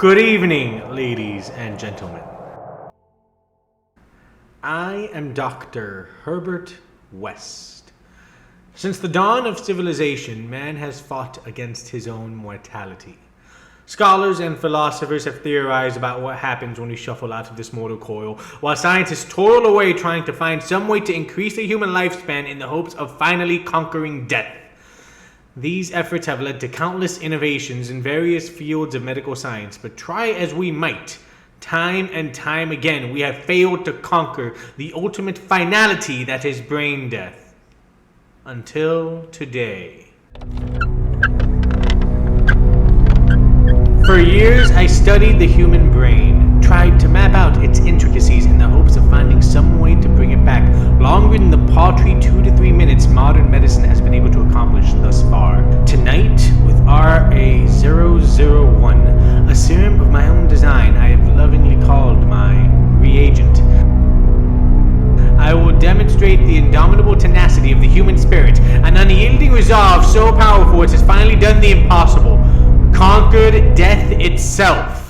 Good evening, ladies and gentlemen. I am Dr. Herbert West. Since the dawn of civilization, man has fought against his own mortality. Scholars and philosophers have theorized about what happens when we shuffle out of this mortal coil, while scientists toil away trying to find some way to increase the human lifespan in the hopes of finally conquering death. These efforts have led to countless innovations in various fields of medical science, but try as we might, time and time again, we have failed to conquer the ultimate finality that is brain death. Until today. For years, I studied the human brain, tried to map out its intricacies in the hopes of finding some way to bring it back longer than the paltry 2 to 3 minutes modern medicine has been able to accomplish thus far. Tonight, with RA001, a serum of my own design I have lovingly called my reagent, I will demonstrate the indomitable tenacity of the human spirit, an unyielding resolve so powerful it has finally done the impossible, conquered death itself.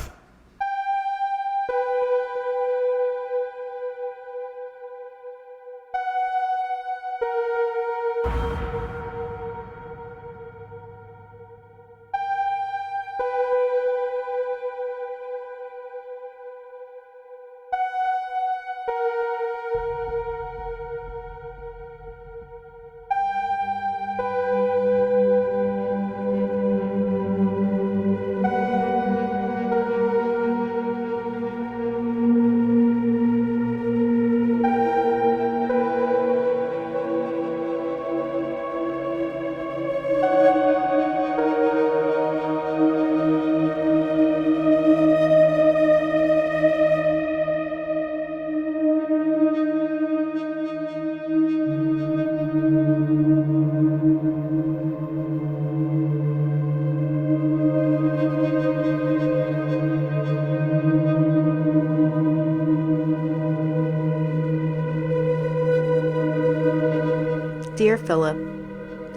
Dear Philip,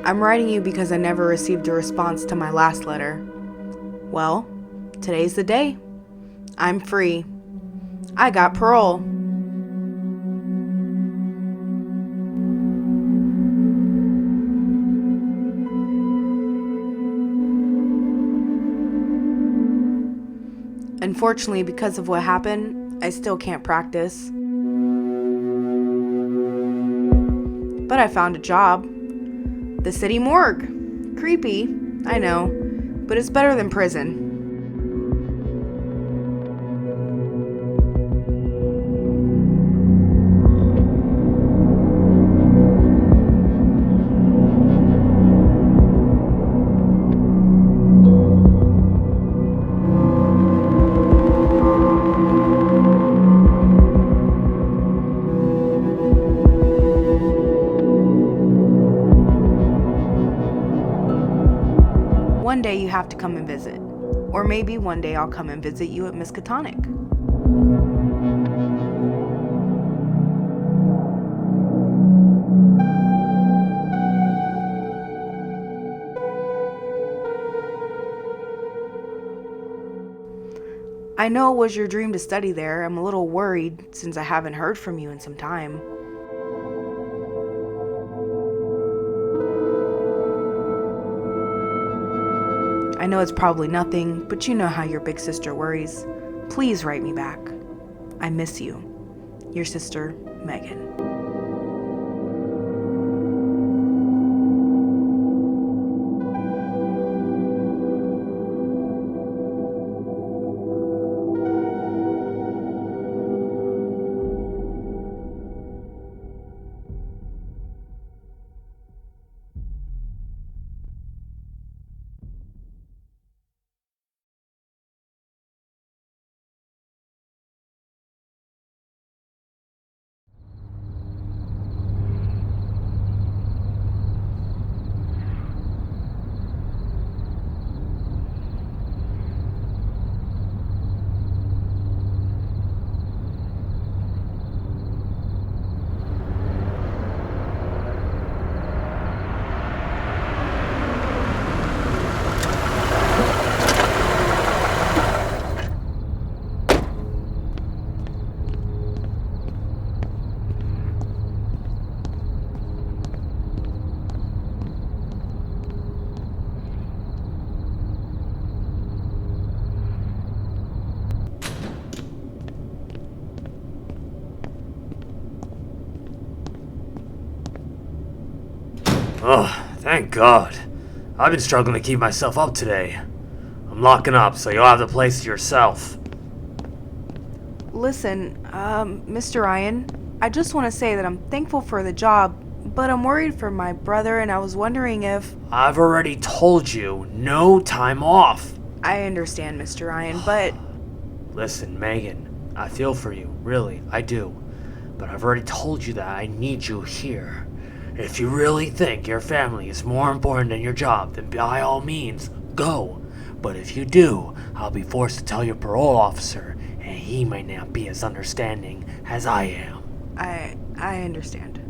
I'm writing you because I never received a response to my last letter. Well, today's the day. I'm free. I got parole. Unfortunately, because of what happened, I still can't practice. But I found a job. The city morgue. Creepy, I know, but it's better than prison. One day you have to come and visit. Or maybe one day I'll come and visit you at Miskatonic. I know it was your dream to study there. I'm a little worried since I haven't heard from you in some time. I know it's probably nothing, but you know how your big sister worries. Please write me back. I miss you. Your sister, Megan. Oh, thank God. I've been struggling to keep myself up today. I'm locking up, so you'll have the place to yourself. Listen, Mr. Ryan, I just want to say that I'm thankful for the job, but I'm worried for my brother, and I was wondering if... I've already told you, no time off. I understand, Mr. Ryan, but... Listen, Megan, I feel for you, really, I do. But I've already told you that I need you here. If you really think your family is more important than your job, then by all means, go. But if you do, I'll be forced to tell your parole officer, and he might not be as understanding as I am. I understand.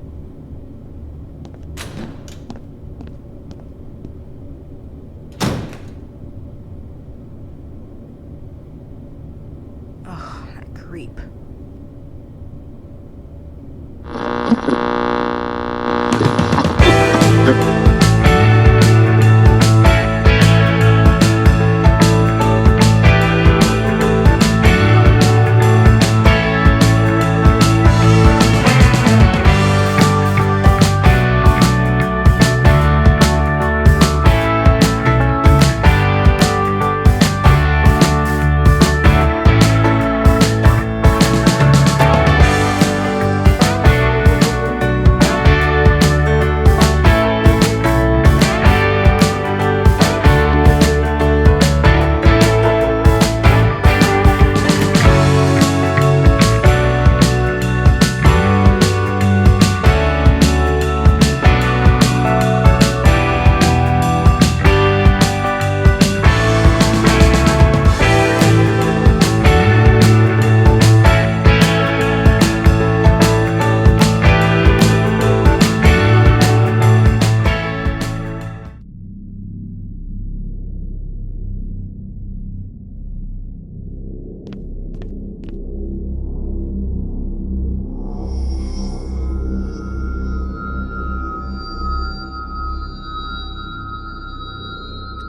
Oh, that creep.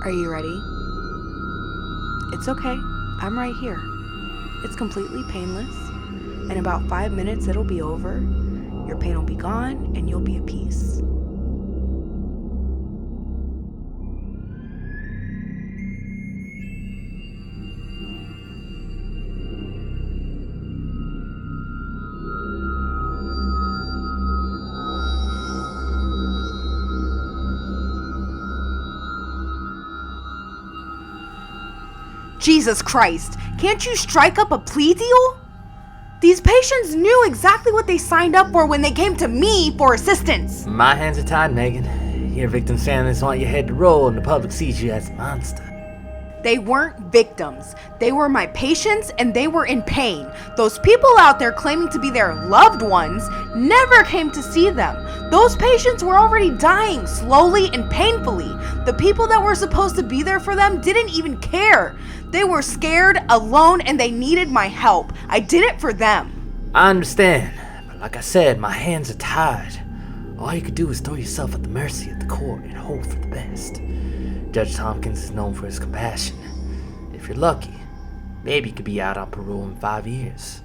Are you ready? It's okay. I'm right here. It's completely painless. In about 5 minutes, it'll be over. Your pain will be gone, and you'll be at peace. Jesus Christ! Can't you strike up a plea deal? These patients knew exactly what they signed up for when they came to me for assistance. My hands are tied, Megan. Your victim's families want your head to roll and the public sees you as a monster. They weren't victims. They were my patients and they were in pain. Those people out there claiming to be their loved ones never came to see them. Those patients were already dying slowly and painfully. The people that were supposed to be there for them didn't even care. They were scared, alone, and they needed my help. I did it for them. I understand, but like I said, my hands are tied. All you could do is throw yourself at the mercy of the court and hope for the best. Judge Tompkins is known for his compassion. If you're lucky, maybe you could be out on parole in 5 years.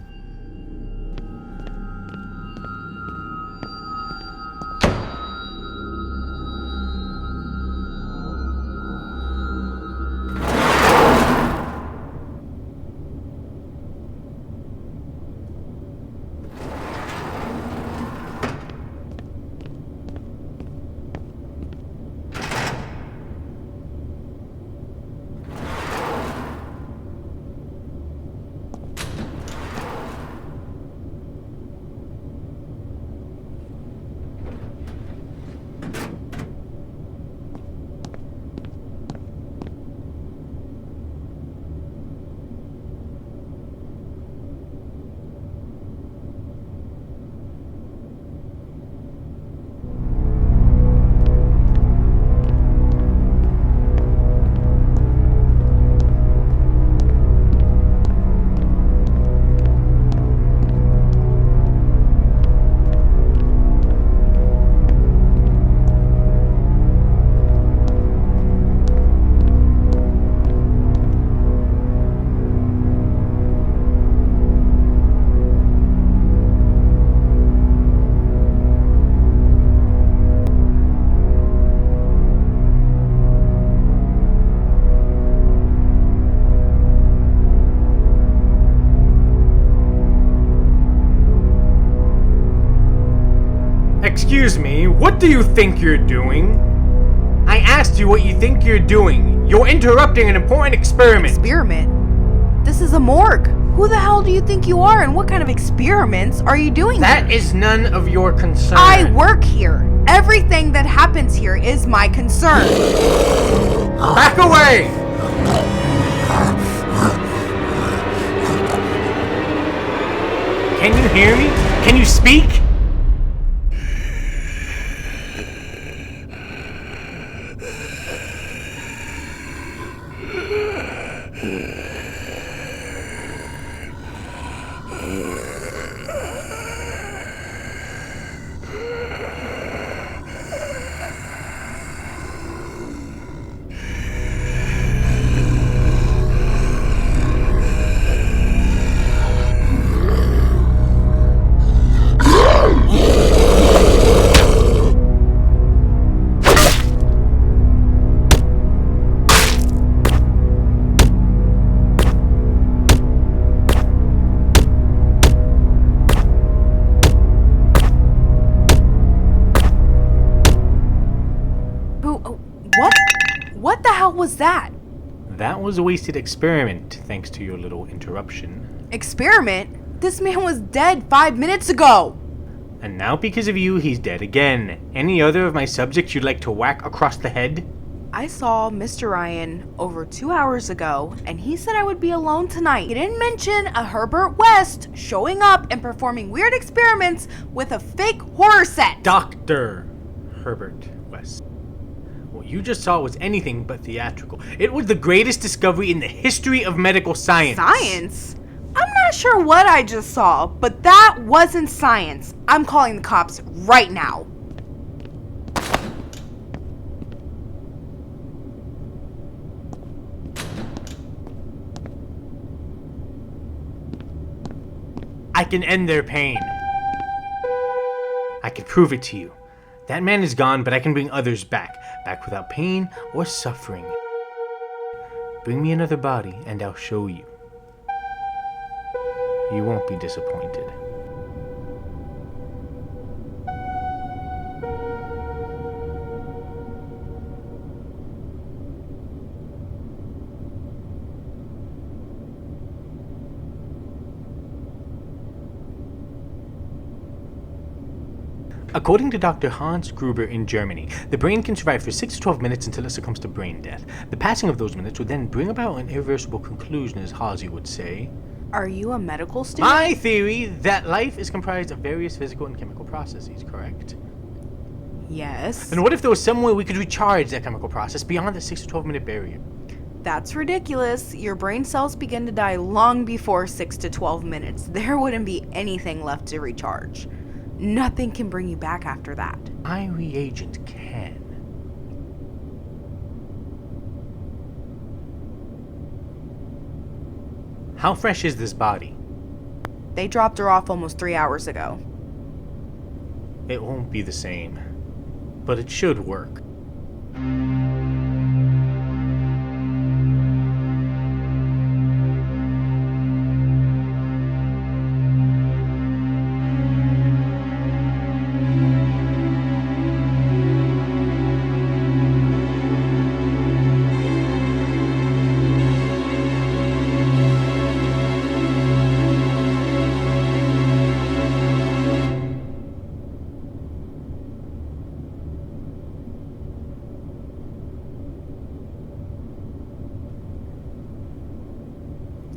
Excuse me, what do you think you're doing? I asked you what you think you're doing. You're interrupting an important experiment. Experiment? This is a morgue. Who the hell do you think you are, and what kind of experiments are you doing That here? is none of your concern. I work here. Everything that happens here is my concern. Back away! Can you hear me? Can you speak? What the hell was that? That was a wasted experiment, thanks to your little interruption. Experiment? This man was dead 5 minutes ago. And now because of you, he's dead again. Any other of my subjects you'd like to whack across the head? I saw Mr. Ryan over 2 hours ago, and he said I would be alone tonight. He didn't mention a Herbert West showing up and performing weird experiments with a fake horror set. Dr. Herbert West. What you just saw was anything but theatrical. It was the greatest discovery in the history of medical science. Science? I'm not sure what I just saw, but that wasn't science. I'm calling the cops right now. I can end their pain. I can prove it to you. That man is gone, but I can bring others back. Back without pain or suffering. Bring me another body, and I'll show you. You won't be disappointed. According to Dr. Hans Gruber in Germany, the brain can survive for 6 to 12 minutes until it succumbs to brain death. The passing of those minutes would then bring about an irreversible conclusion, as Halsey would say. Are you a medical student? My theory that life is comprised of various physical and chemical processes, correct? Yes. Then what if there was some way we could recharge that chemical process beyond the 6 to 12 minute barrier? That's ridiculous. Your brain cells begin to die long before 6 to 12 minutes. There wouldn't be anything left to recharge. Nothing can bring you back after that. My reagent can. How fresh is this body? They dropped her off almost 3 hours ago. It won't be the same, but it should work.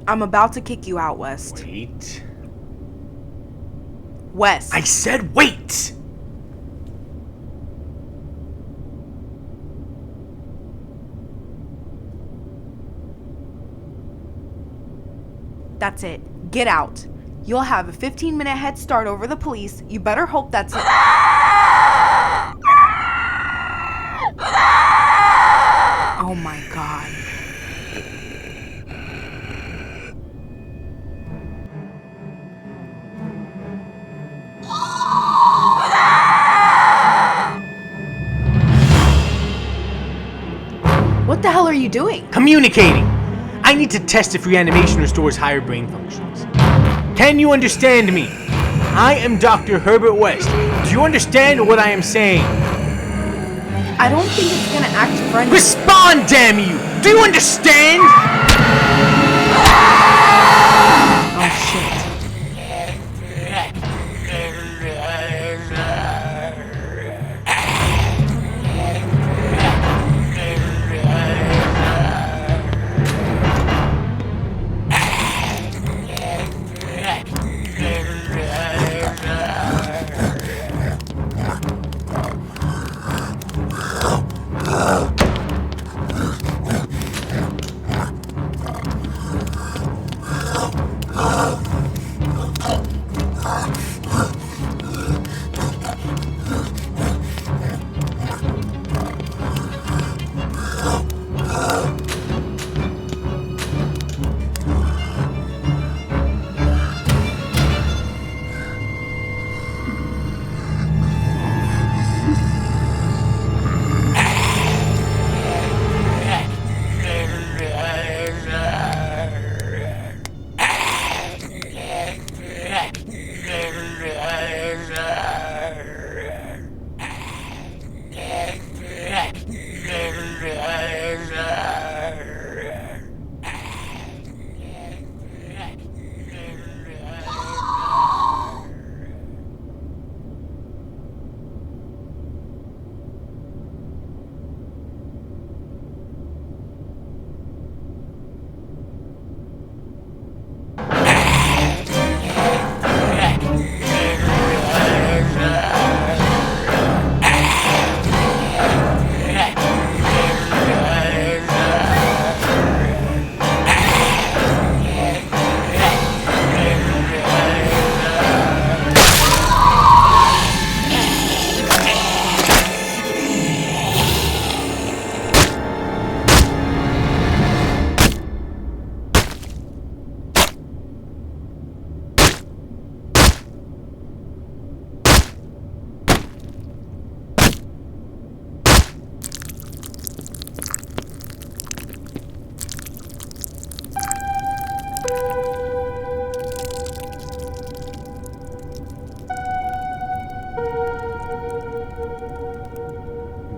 I'm about to kick you out, West. Wait. West. I said wait! That's it. Get out. You'll have a 15-minute head start over the police. You better hope that's it. Oh my god. What the hell are you doing? Communicating! I need to test if reanimation restores higher brain functions. Can you understand me? I am Dr. Herbert West. Do you understand what I am saying? I don't think it's gonna act friendly. Respond, damn you! Do you understand? Oh shit.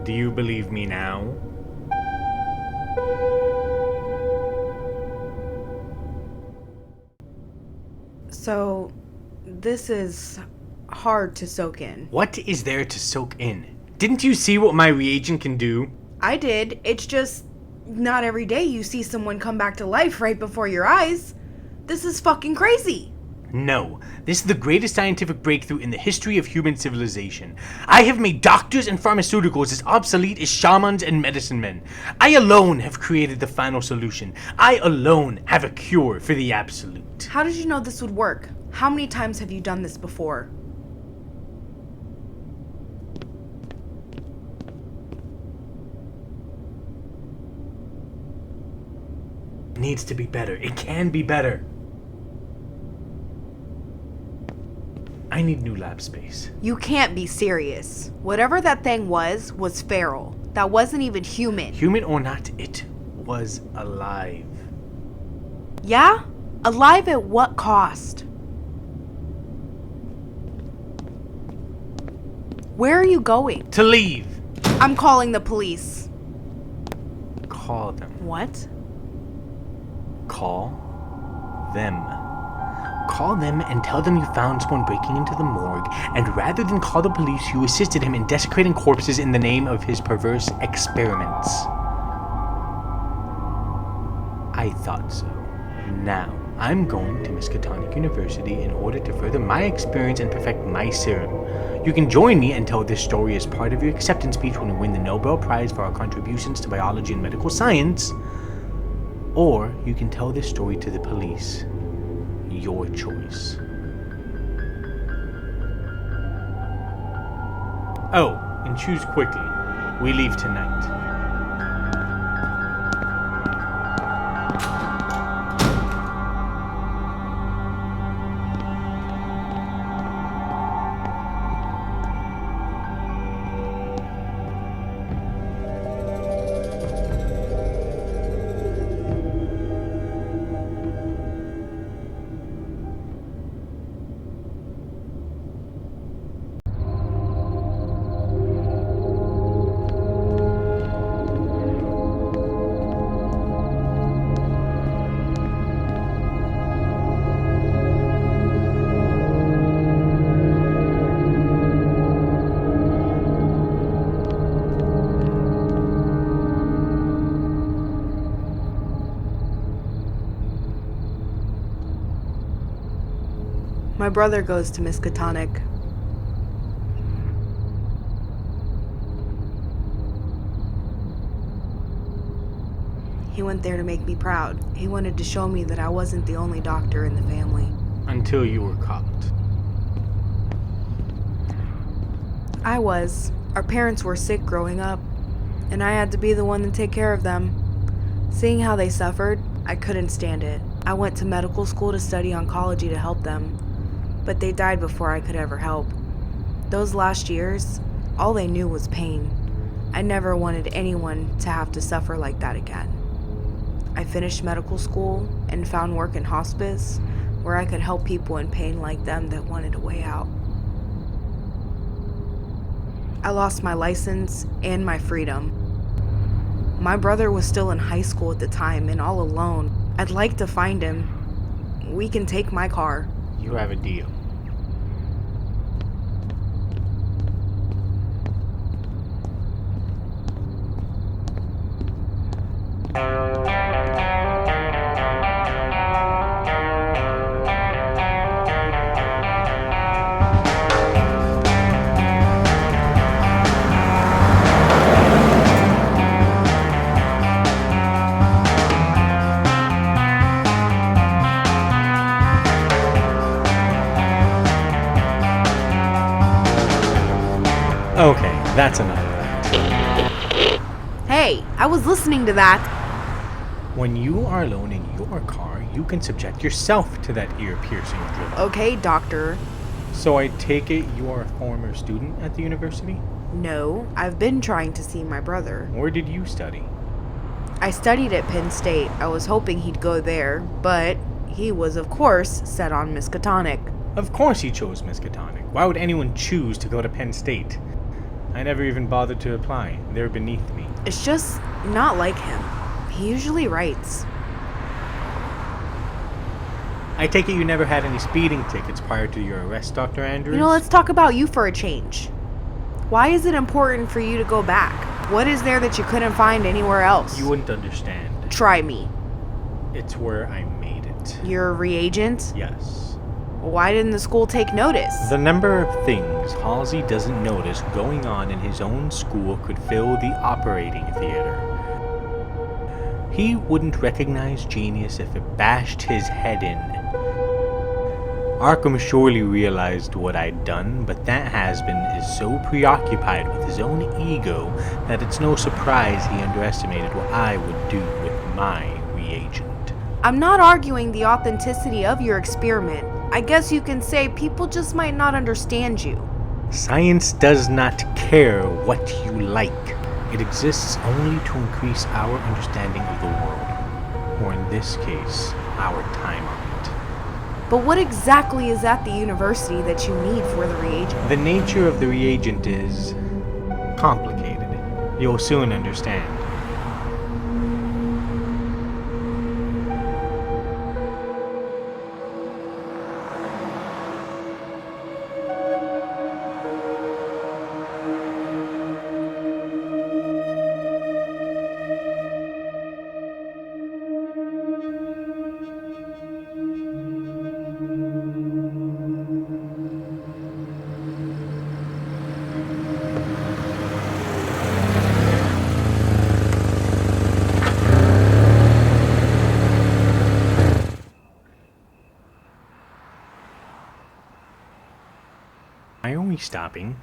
Do you believe me now? So, this is hard to soak in. What is there to soak in? Didn't you see what my reagent can do? I did. It's just not every day you see someone come back to life right before your eyes. This is fucking crazy. No, this is the greatest scientific breakthrough in the history of human civilization. I have made doctors and pharmaceuticals as obsolete as shamans and medicine men. I alone have created the final solution. I alone have a cure for the absolute. How did you know this would work? How many times have you done this before? It needs to be better. It can be better. I need new lab space. You can't be serious. Whatever that thing was feral. That wasn't even human. Human or not, it was alive. Yeah? Alive at what cost? Where are you going? To leave. I'm calling the police. Call them. What? Call them. Call them and tell them you found someone breaking into the morgue, and rather than call the police, you assisted him in desecrating corpses in the name of his perverse experiments. I thought so. Now, I'm going to Miskatonic University in order to further my experience and perfect my serum. You can join me and tell this story as part of your acceptance speech when we win the Nobel Prize for our contributions to biology and medical science. Or you can tell this story to the police. Your choice. Oh, and choose quickly. We leave tonight. My brother goes to Miskatonic. He went there to make me proud. He wanted to show me that I wasn't the only doctor in the family. Until you were caught. I was. Our parents were sick growing up, and I had to be the one to take care of them. Seeing how they suffered, I couldn't stand it. I went to medical school to study oncology to help them, but they died before I could ever help. Those last years, all they knew was pain. I never wanted anyone to have to suffer like that again. I finished medical school and found work in hospice, where I could help people in pain like them that wanted a way out. I lost my license and my freedom. My brother was still in high school at the time and all alone. I'd like to find him. We can take my car. You have a deal. Okay, that's enough of that. Hey, I was listening to that. When you are alone in your car, you can subject yourself to that ear-piercing drill. Okay, doctor. So I take it you are a former student at the university? No, I've been trying to see my brother. Where did you study? I studied at Penn State. I was hoping he'd go there, but he was, of course, set on Miskatonic. Of course he chose Miskatonic. Why would anyone choose to go to Penn State? I never even bothered to apply. They're beneath me. It's just not like him. He usually writes. I take it you never had any speeding tickets prior to your arrest, Dr. Andrews? You know, let's talk about you for a change. Why is it important for you to go back? What is there that you couldn't find anywhere else? You wouldn't understand. Try me. It's where I made it. You're a reagent? Yes. Why didn't the school take notice? The number of things Halsey doesn't notice going on in his own school could fill the operating theater. He wouldn't recognize genius if it bashed his head in. Arkham surely realized what I'd done, but that has-been is so preoccupied with his own ego that it's no surprise he underestimated what I would do with my reagent. I'm not arguing the authenticity of your experiment. I guess you can say people just might not understand you. Science does not care what you like. It exists only to increase our understanding of the world, or in this case, our time on it. But what exactly is at the university that you need for the reagent? The nature of the reagent is complicated. You'll soon understand. Why are we stopping?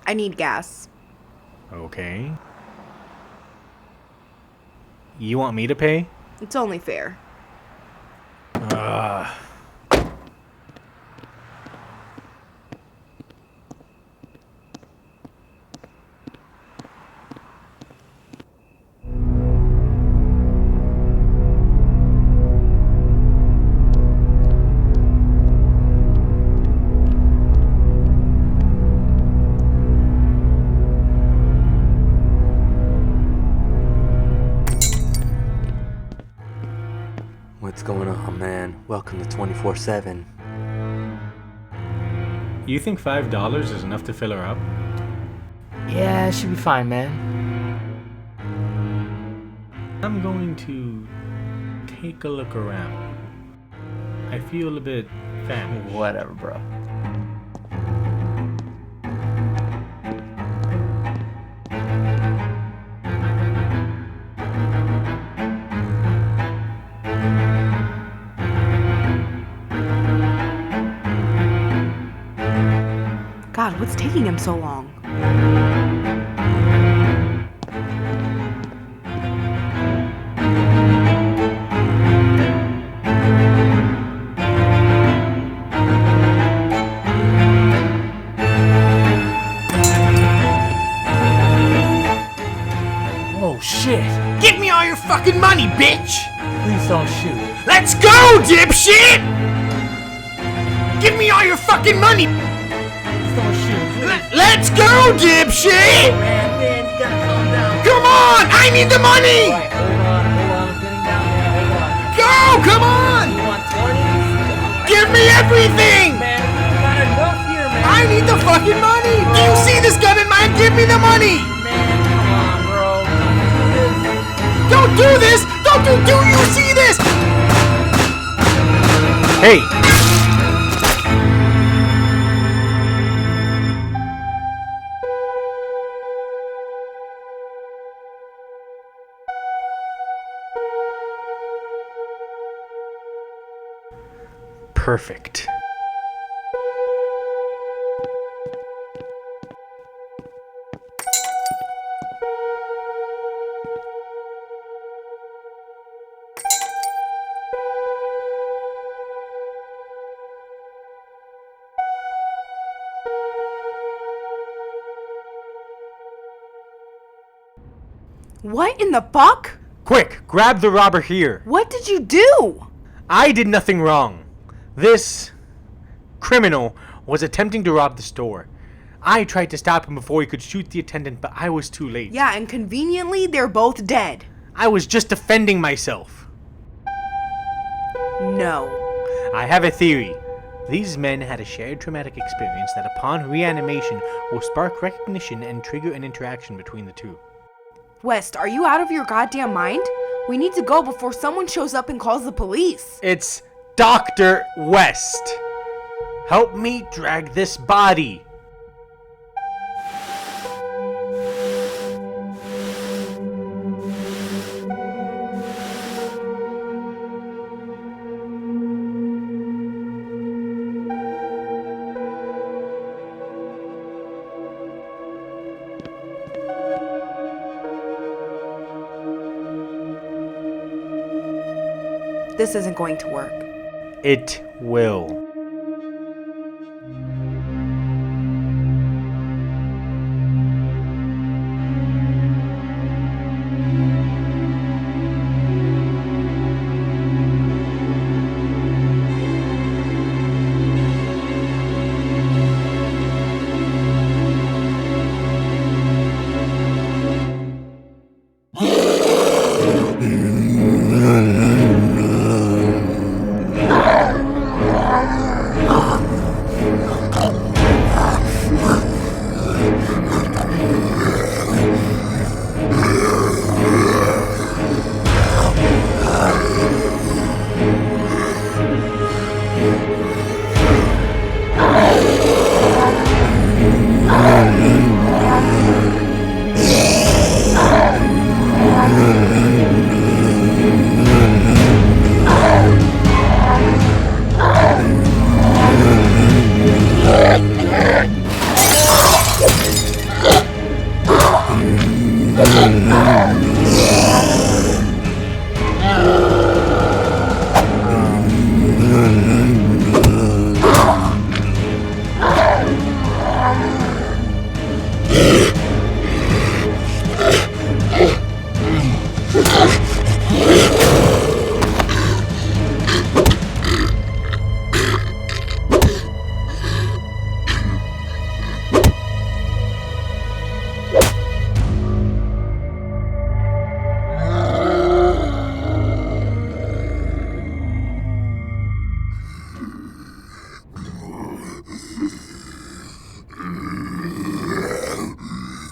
I need gas. Okay. You want me to pay? It's only fair. Ugh. What's going on, man? Welcome to 24/7. You think $5 is enough to fill her up? Yeah, it should be fine, man. I'm going to take a look around. I feel a bit family. Whatever, bro. God, what's taking him so long? Oh shit! Give me all your fucking money, bitch! Please don't shoot. Let's go, dipshit! Give me all your fucking money! Please don't shoot. Please. Let's go, dipshit! Man, you gotta calm down. Come on! I need the money! Alright, hold on. I'm getting down there. Hold on. Go! Come on! You want 20s? Give me everything! Man, we got enough here, man. I need the fucking money! Do you see this gun in mine? Give me the money! Man, come on, bro. Don't do this! Do you see this? Hey! Perfect. What in the fuck? Quick, grab the robber here. What did you do? I did nothing wrong. This criminal was attempting to rob the store. I tried to stop him before he could shoot the attendant, but I was too late. Yeah, and conveniently, they're both dead. I was just defending myself. No. I have a theory. These men had a shared traumatic experience that upon reanimation will spark recognition and trigger an interaction between the two. West, are you out of your goddamn mind? We need to go before someone shows up and calls the police. It's Dr. West. Help me drag this body. This isn't going to work. It will.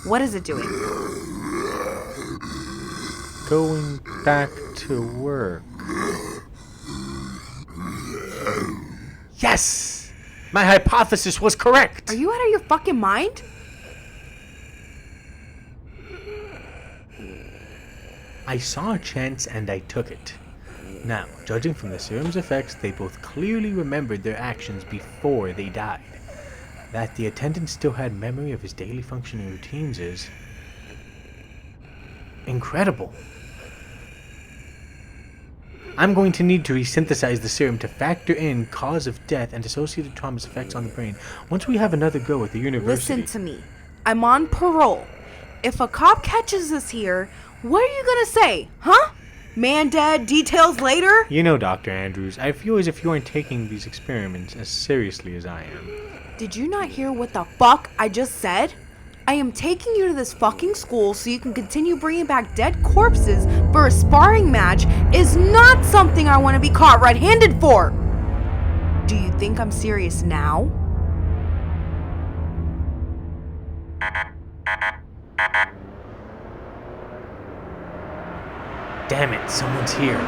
What is it doing? Going back to work. Yes! My hypothesis was correct! Are you out of your fucking mind? I saw a chance and I took it. Now, judging from the serum's effects, they both clearly remembered their actions before they died. That the attendant still had memory of his daily functioning routines is incredible. I'm going to need to resynthesize the serum to factor in cause of death and associated trauma's effects on the brain once we have another go at the university. Listen to me. I'm on parole. If a cop catches us here, what are you gonna say, huh? Man dead, details later? You know, Dr. Andrews, I feel as if you aren't taking these experiments as seriously as I am. Did you not hear what the fuck I just said? I am taking you to this fucking school so you can continue bringing back dead corpses for a sparring match is not something I want to be caught red-handed for. Do you think I'm serious now? Damn it, someone's here.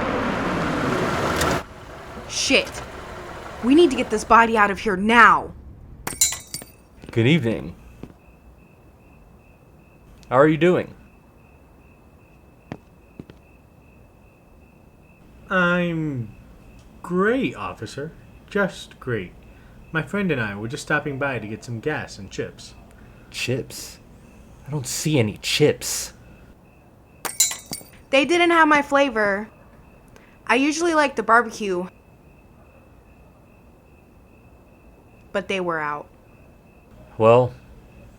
Shit. We need to get this body out of here now. Good evening. How are you doing? I'm great, officer. Just great. My friend and I were just stopping by to get some gas and chips. Chips? I don't see any chips. They didn't have my flavor. I usually like the barbecue. But they were out. Well,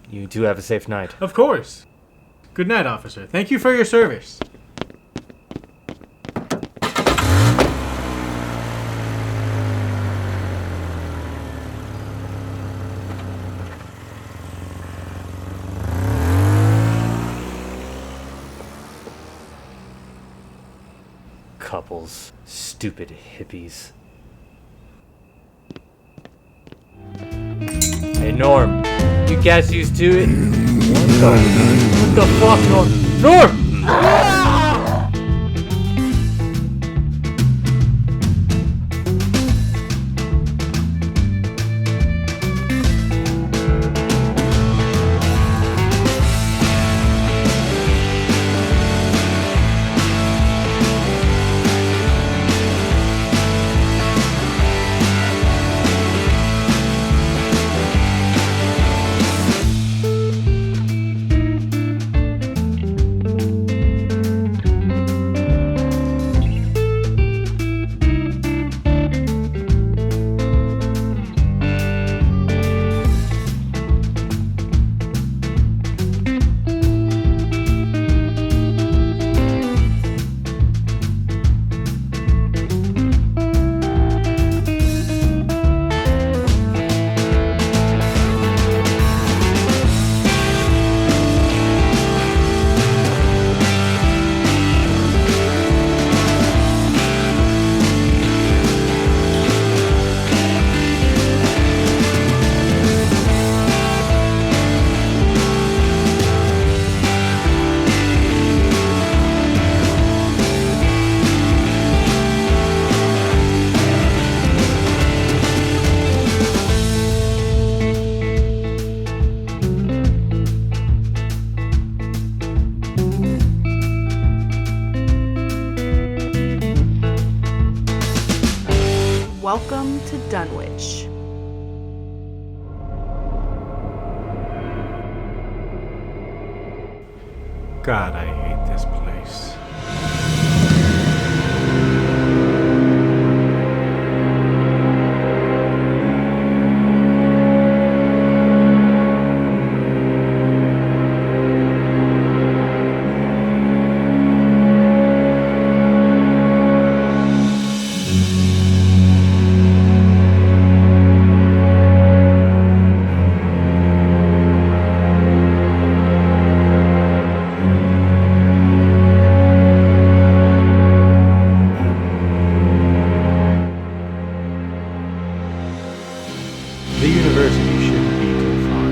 you do have a safe night. Of course. Good night, officer. Thank you for your service. Couples. Stupid hippies. Hey, Norm. You guys used to it? What the fuck, Norm? Norm! Welcome to Dunwich. God, I hate this place. The university shouldn't be too far.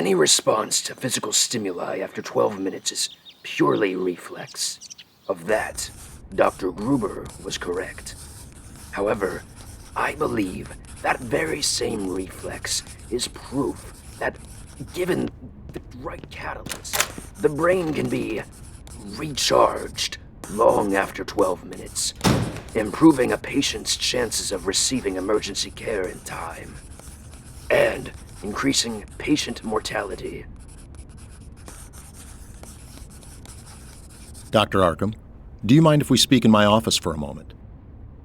Any response to physical stimuli after 12 minutes is purely reflex. Of that, Dr. Gruber was correct. However, I believe that very same reflex is proof that, given the right catalyst, the brain can be recharged long after 12 minutes, improving a patient's chances of receiving emergency care in time, and increasing patient mortality. Dr. Arkham, do you mind if we speak in my office for a moment?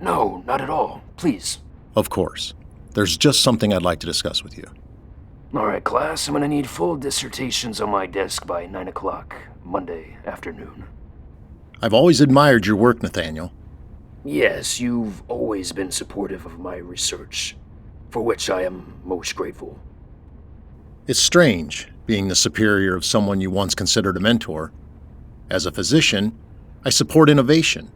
No, not at all. Please. Of course. There's just something I'd like to discuss with you. All right, class, I'm gonna need full dissertations on my desk by 9 o'clock, Monday afternoon. I've always admired your work, Nathaniel. Yes, you've always been supportive of my research, for which I am most grateful. It's strange, being the superior of someone you once considered a mentor. As a physician, I support innovation.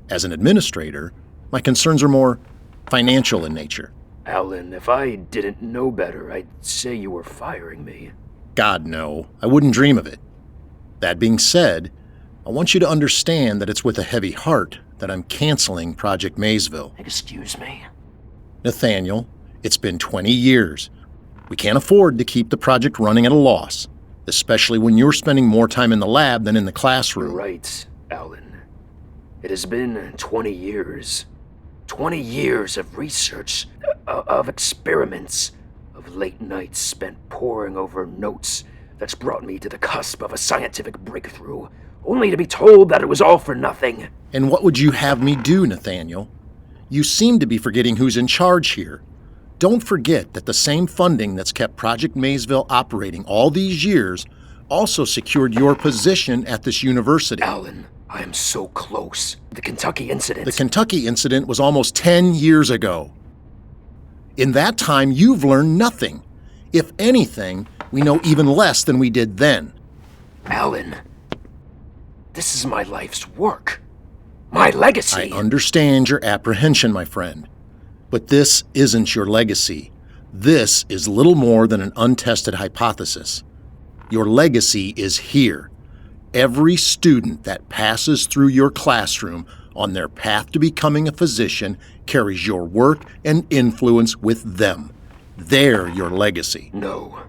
As an administrator, my concerns are more financial in nature. Alan, if I didn't know better, I'd say you were firing me. God, no. I wouldn't dream of it. That being said, I want you to understand that it's with a heavy heart that I'm canceling Project Maysville. Excuse me? Nathaniel, it's been 20 years. We can't afford to keep the project running at a loss, especially when you're spending more time in the lab than in the classroom. You're right, Alan. It has been 20 years. 20 years of research, of experiments, of late nights spent poring over notes that's brought me to the cusp of a scientific breakthrough, only to be told that it was all for nothing. And what would you have me do, Nathaniel? You seem to be forgetting who's in charge here. Don't forget that the same funding that's kept Project Maysville operating all these years also secured your position at this university. Alan, I am so close. The Kentucky incident. The Kentucky incident was almost 10 years ago. In that time, you've learned nothing. If anything, we know even less than we did then. Alan, this is my life's work. My legacy. I understand your apprehension, my friend. But this isn't your legacy. This is little more than an untested hypothesis. Your legacy is here. Every student that passes through your classroom on their path to becoming a physician carries your work and influence with them. They're your legacy. No.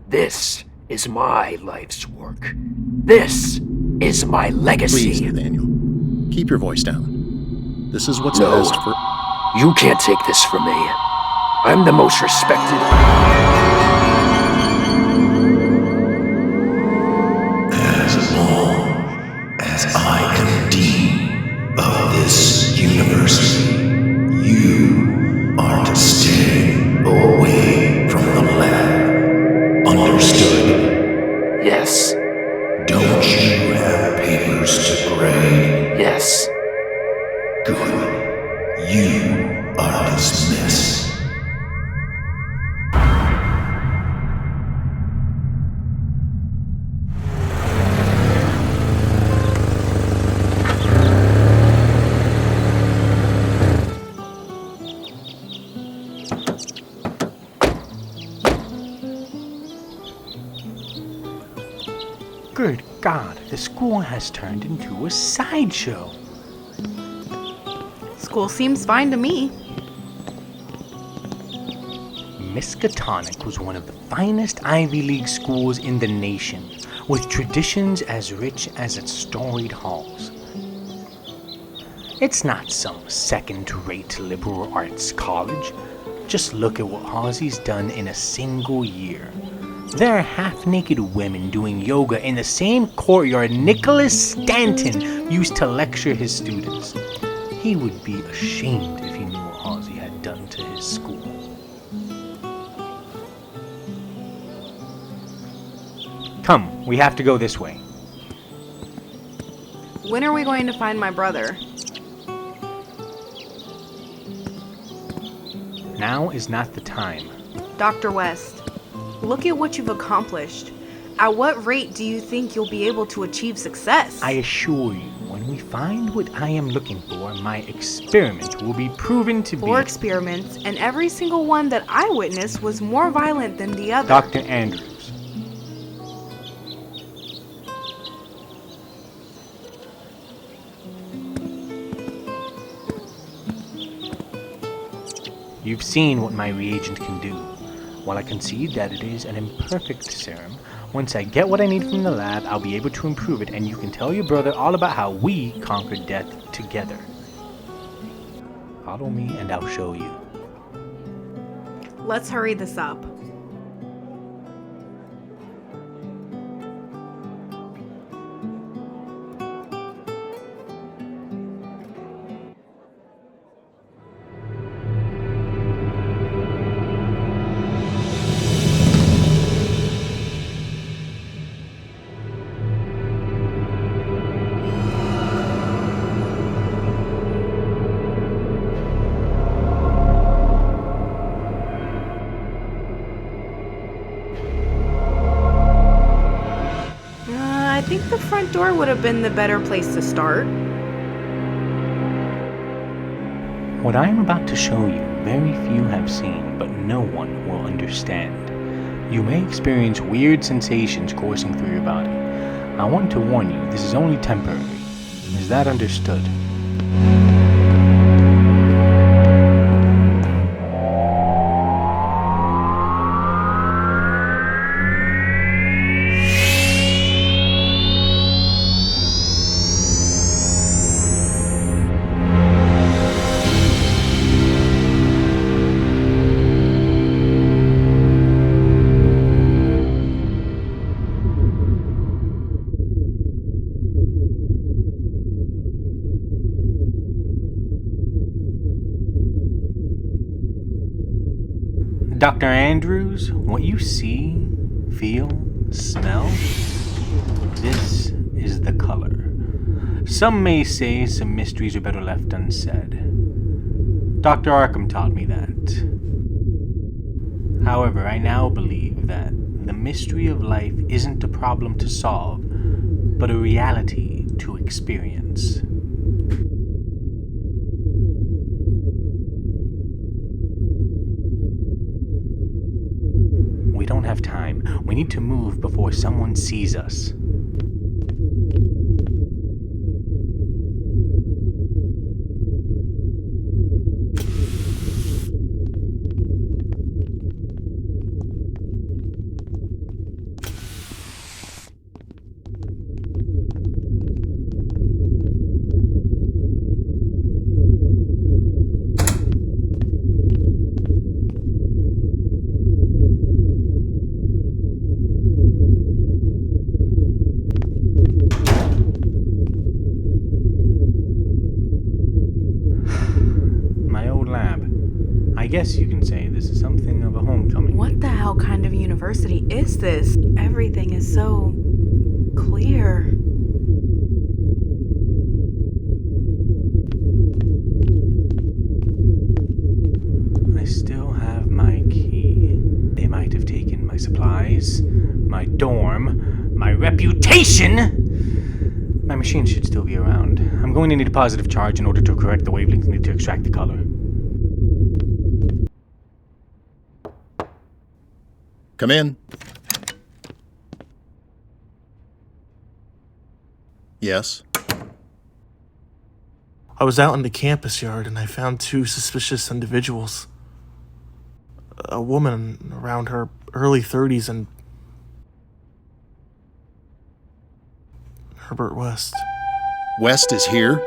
This is my life's work. This is my legacy. Please, Nathaniel, keep your voice down. This is what's No. best for... You can't take this from me. I'm the most respected. As long as I am dean of this university, you are to stay away from the lab. Understood? Yes. Don't you have papers to grade? Yes. Good. You are dismissed. Good God, the school has turned into a sideshow. School seems fine to me. Miskatonic was one of the finest Ivy League schools in the nation, with traditions as rich as its storied halls. It's not some second-rate liberal arts college. Just look at what Halsey's done in a single year. There are half-naked women doing yoga in the same courtyard Nicholas Stanton used to lecture his students. He would be ashamed if he knew what Halsey had done to his school. Come, we have to go this way. When are we going to find my brother? Now is not the time. Dr. West, look at what you've accomplished. At what rate do you think you'll be able to achieve success? I assure you, when when we find what I am looking for, my experiment will be proven to be... 4 experiments, and every single one that I witnessed was more violent than the other. Dr. Andrews. You've seen what my reagent can do. While I concede that it is an imperfect serum, once I get what I need from the lab, I'll be able to improve it, and you can tell your brother all about how we conquered death together. Follow me and I'll show you. Let's hurry this up. I think the front door would have been the better place to start. What I am about to show you, very few have seen, but no one will understand. You may experience weird sensations coursing through your body. I want to warn you, this is only temporary. Is that understood? Dr. Andrews, what you see, feel, smell, this is the color. Some may say some mysteries are better left unsaid. Dr. Arkham taught me that. However, I now believe that the mystery of life isn't a problem to solve, but a reality to experience. We don't have time. We need to move before someone sees us. I guess you can say this is something of a homecoming. What the hell kind of university is this? Everything is so clear. I still have my key. They might have taken my supplies, my dorm, my reputation. My machine should still be around. I'm going to need a positive charge in order to correct the wavelength needed to extract the color. Come in. Yes. I was out in the campus yard and I found 2 suspicious individuals. A woman around her early 30s and Herbert West. West is here.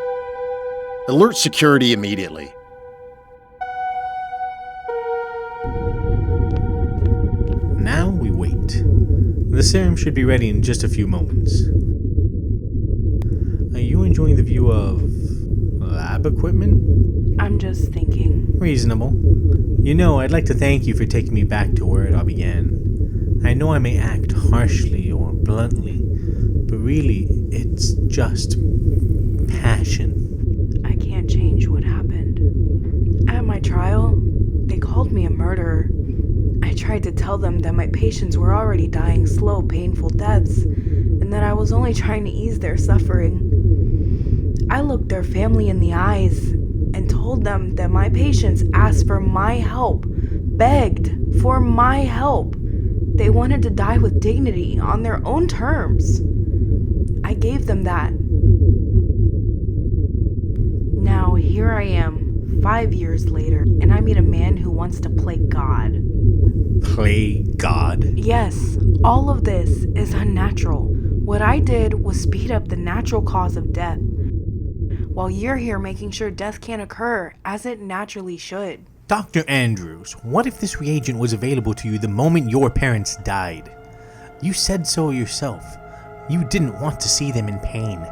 Alert security immediately. Now we wait. The serum should be ready in just a few moments. Are you enjoying the view of lab equipment? I'm just thinking. Reasonable. You know, I'd like to thank you for taking me back to where it all began. I know I may act harshly or bluntly, but really, it's just passion. I can't change what happened. At my trial, they called me a murderer. I tried to tell them that my patients were already dying slow, painful deaths, and that I was only trying to ease their suffering. I looked their family in the eyes and told them that my patients asked for my help, begged for my help. They wanted to die with dignity on their own terms. I gave them that. Now here I am, 5 years later, and I meet a man who wants to play God. Play God? Yes, all of this is unnatural. What I did was speed up the natural cause of death, while you're here making sure death can't occur as it naturally should. Dr. Andrews, what if this reagent was available to you the moment your parents died? You said so yourself. You didn't want to see them in pain.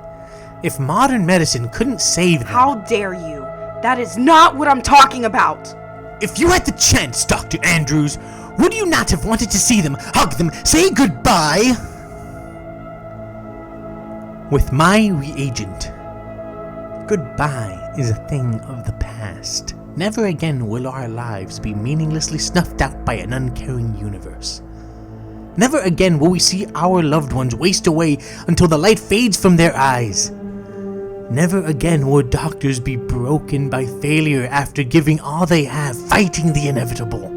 If modern medicine couldn't save them... How dare you? That is not what I'm talking about! If you had the chance, Dr. Andrews, would you not have wanted to see them, hug them, say goodbye? With my reagent, goodbye is a thing of the past. Never again will our lives be meaninglessly snuffed out by an uncaring universe. Never again will we see our loved ones waste away until the light fades from their eyes. Never again will doctors be broken by failure after giving all they have, fighting the inevitable.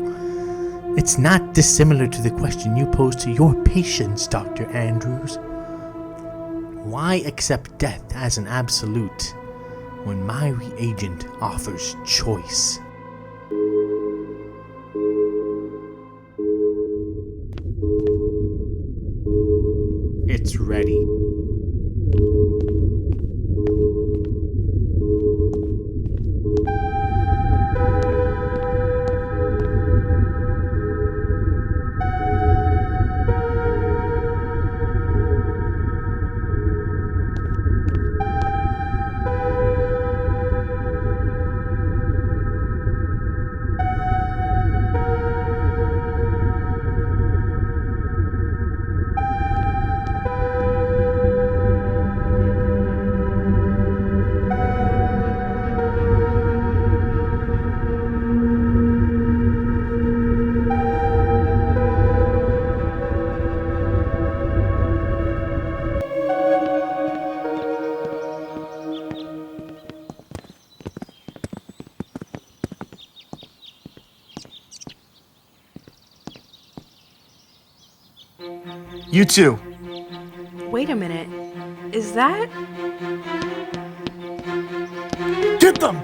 It's not dissimilar to the question you pose to your patients, Dr. Andrews. Why accept death as an absolute when my reagent offers choice? It's ready. You too. Wait a minute. Is that... Get them!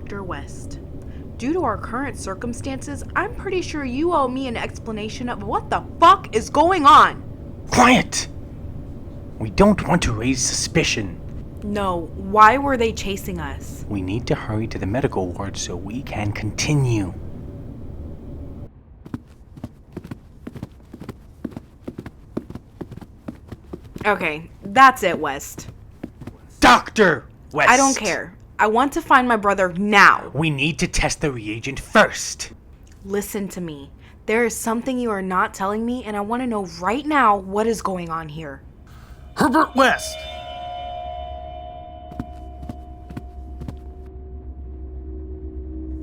Dr. West. Due to our current circumstances, I'm pretty sure you owe me an explanation of what the fuck is going on. Quiet! We don't want to raise suspicion. No, why were they chasing us? We need to hurry to the medical ward so we can continue. Okay, that's it, West. Dr. West! I don't care. I want to find my brother now. We need to test the reagent first. Listen to me. There is something you are not telling me, and I want to know right now what is going on here. Herbert West!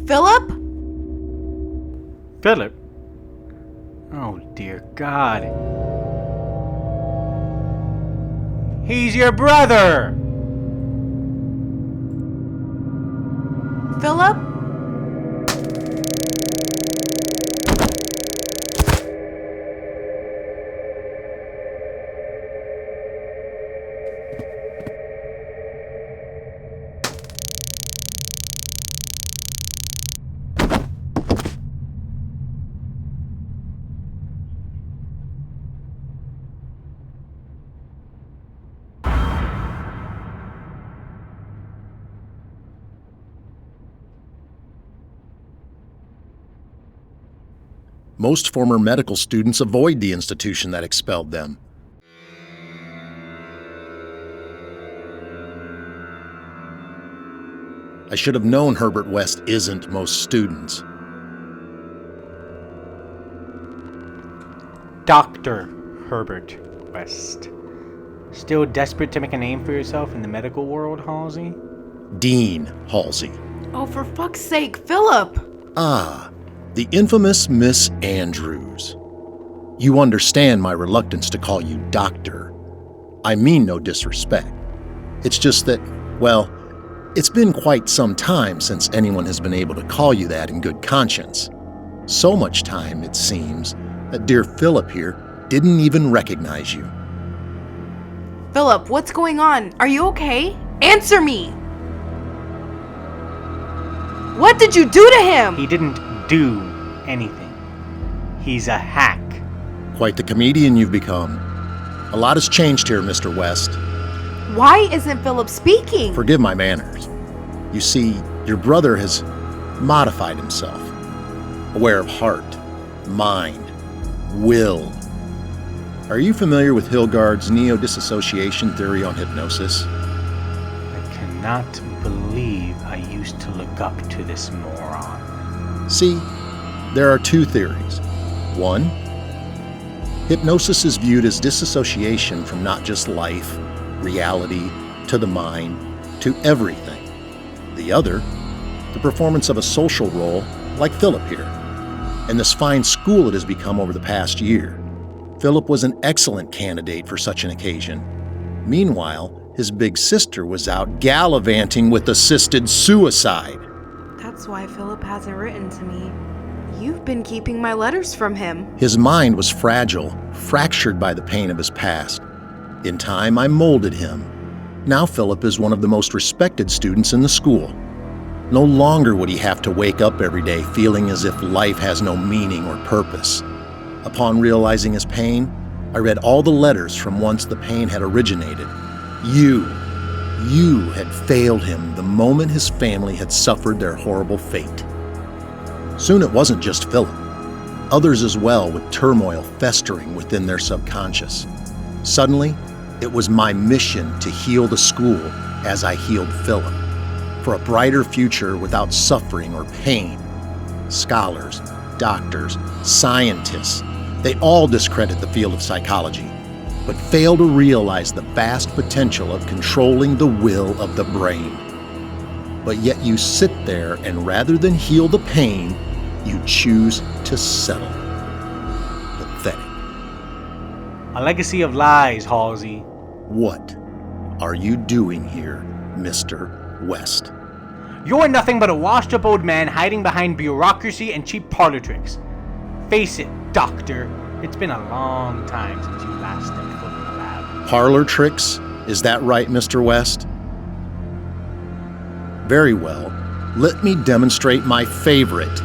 Philip? Philip? Oh, dear God. He's your brother! Philip? Most former medical students avoid the institution that expelled them. I should have known Herbert West isn't most students. Dr. Herbert West. Still desperate to make a name for yourself in the medical world, Halsey? Dean Halsey. Oh, for fuck's sake, Philip! Ah, the infamous Miss Andrews. You understand my reluctance to call you doctor. I mean no disrespect. It's just that, well, it's been quite some time since anyone has been able to call you that in good conscience. So much time, it seems, that dear Philip here didn't even recognize you. Philip, what's going on? Are you okay? Answer me! What did you do to him? He didn't do anything. He's a hack. Quite the comedian you've become. A lot has changed here, Mr. West. Why isn't Philip speaking? Forgive my manners. You see, your brother has modified himself. Aware of heart, mind, will. Are you familiar with Hilgard's neo-dissociation theory on hypnosis? I cannot believe I used to look up to this moron. See, there are two theories. One, hypnosis is viewed as disassociation from not just life, reality, to the mind, to everything. The other, the performance of a social role like Philip here, and this fine school it has become over the past year. Philip was an excellent candidate for such an occasion. Meanwhile, his big sister was out gallivanting with assisted suicide. That's why Philip hasn't written to me. You've been keeping my letters from him. His mind was fragile, fractured by the pain of his past. In time, I molded him. Now Philip is one of the most respected students in the school. No longer would he have to wake up every day feeling as if life has no meaning or purpose. Upon realizing his pain, I read all the letters from whence the pain had originated. You had failed him the moment his family had suffered their horrible fate. Soon it wasn't just Philip. Others as well, with turmoil festering within their subconscious. Suddenly, it was my mission to heal the school as I healed Philip, for a brighter future without suffering or pain. Scholars, doctors, scientists, they all discredit the field of psychology, but fail to realize the vast potential of controlling the will of the brain. But yet you sit there and rather than heal the pain, you choose to settle. Pathetic. A legacy of lies, Halsey. What are you doing here, Mr. West? You're nothing but a washed-up old man hiding behind bureaucracy and cheap parlor tricks. Face it, Doctor. It's been a long time since you last stepped foot in the lab. Parlor tricks? Is that right, Mr. West? Very well. Let me demonstrate my favorite.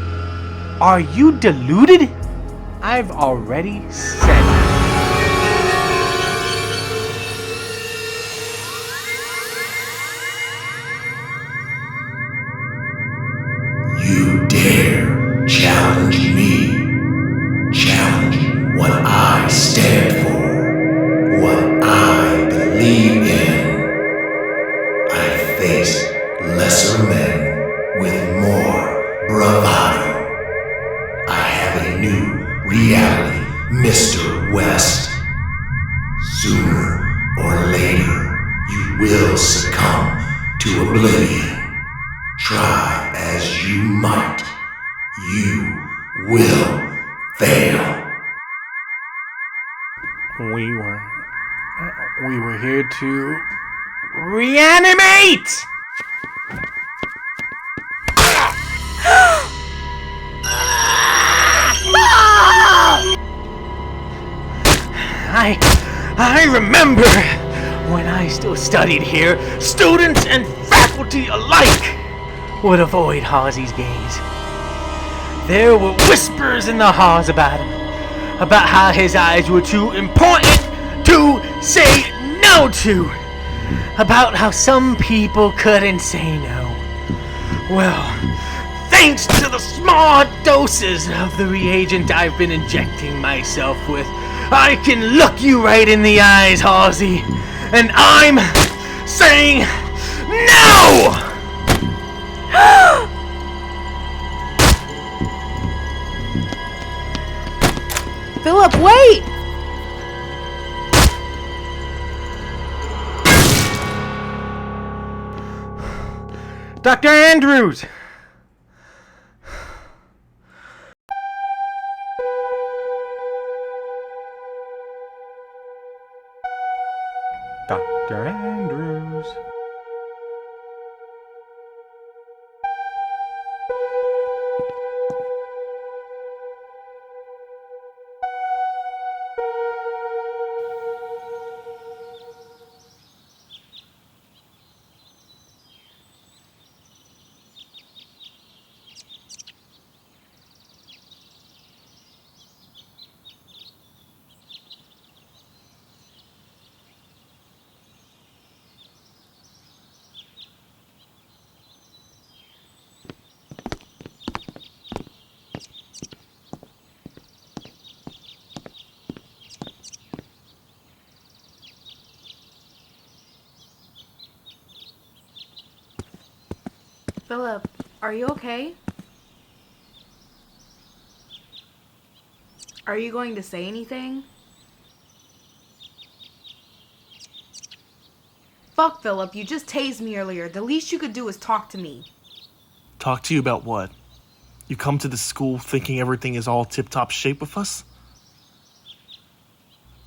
Are you deluded? I've already said it. You dare challenge me. Challenge what I stand for. What I believe in. I face lesser men with more bravado. I have a new reality, Mr. West. Sooner or later, you will succumb to oblivion. Try as you might, you will fail. We were here to reanimate! I remember when I still studied here, students and faculty alike would avoid Halsey's gaze. There were whispers in the halls about him, about how his eyes were too important to say no to, about how some people couldn't say no. Well, thanks to the small doses of the reagent I've been injecting myself with, I can look you right in the eyes, Halsey, and I'm saying no! Philip, wait! Dr. Andrews! Dr. Andrews. Philip, are you okay? Are you going to say anything? Fuck, Philip, you just tased me earlier. The least you could do is talk to me. Talk to you about what? You come to the school thinking everything is all tip-top shape with us?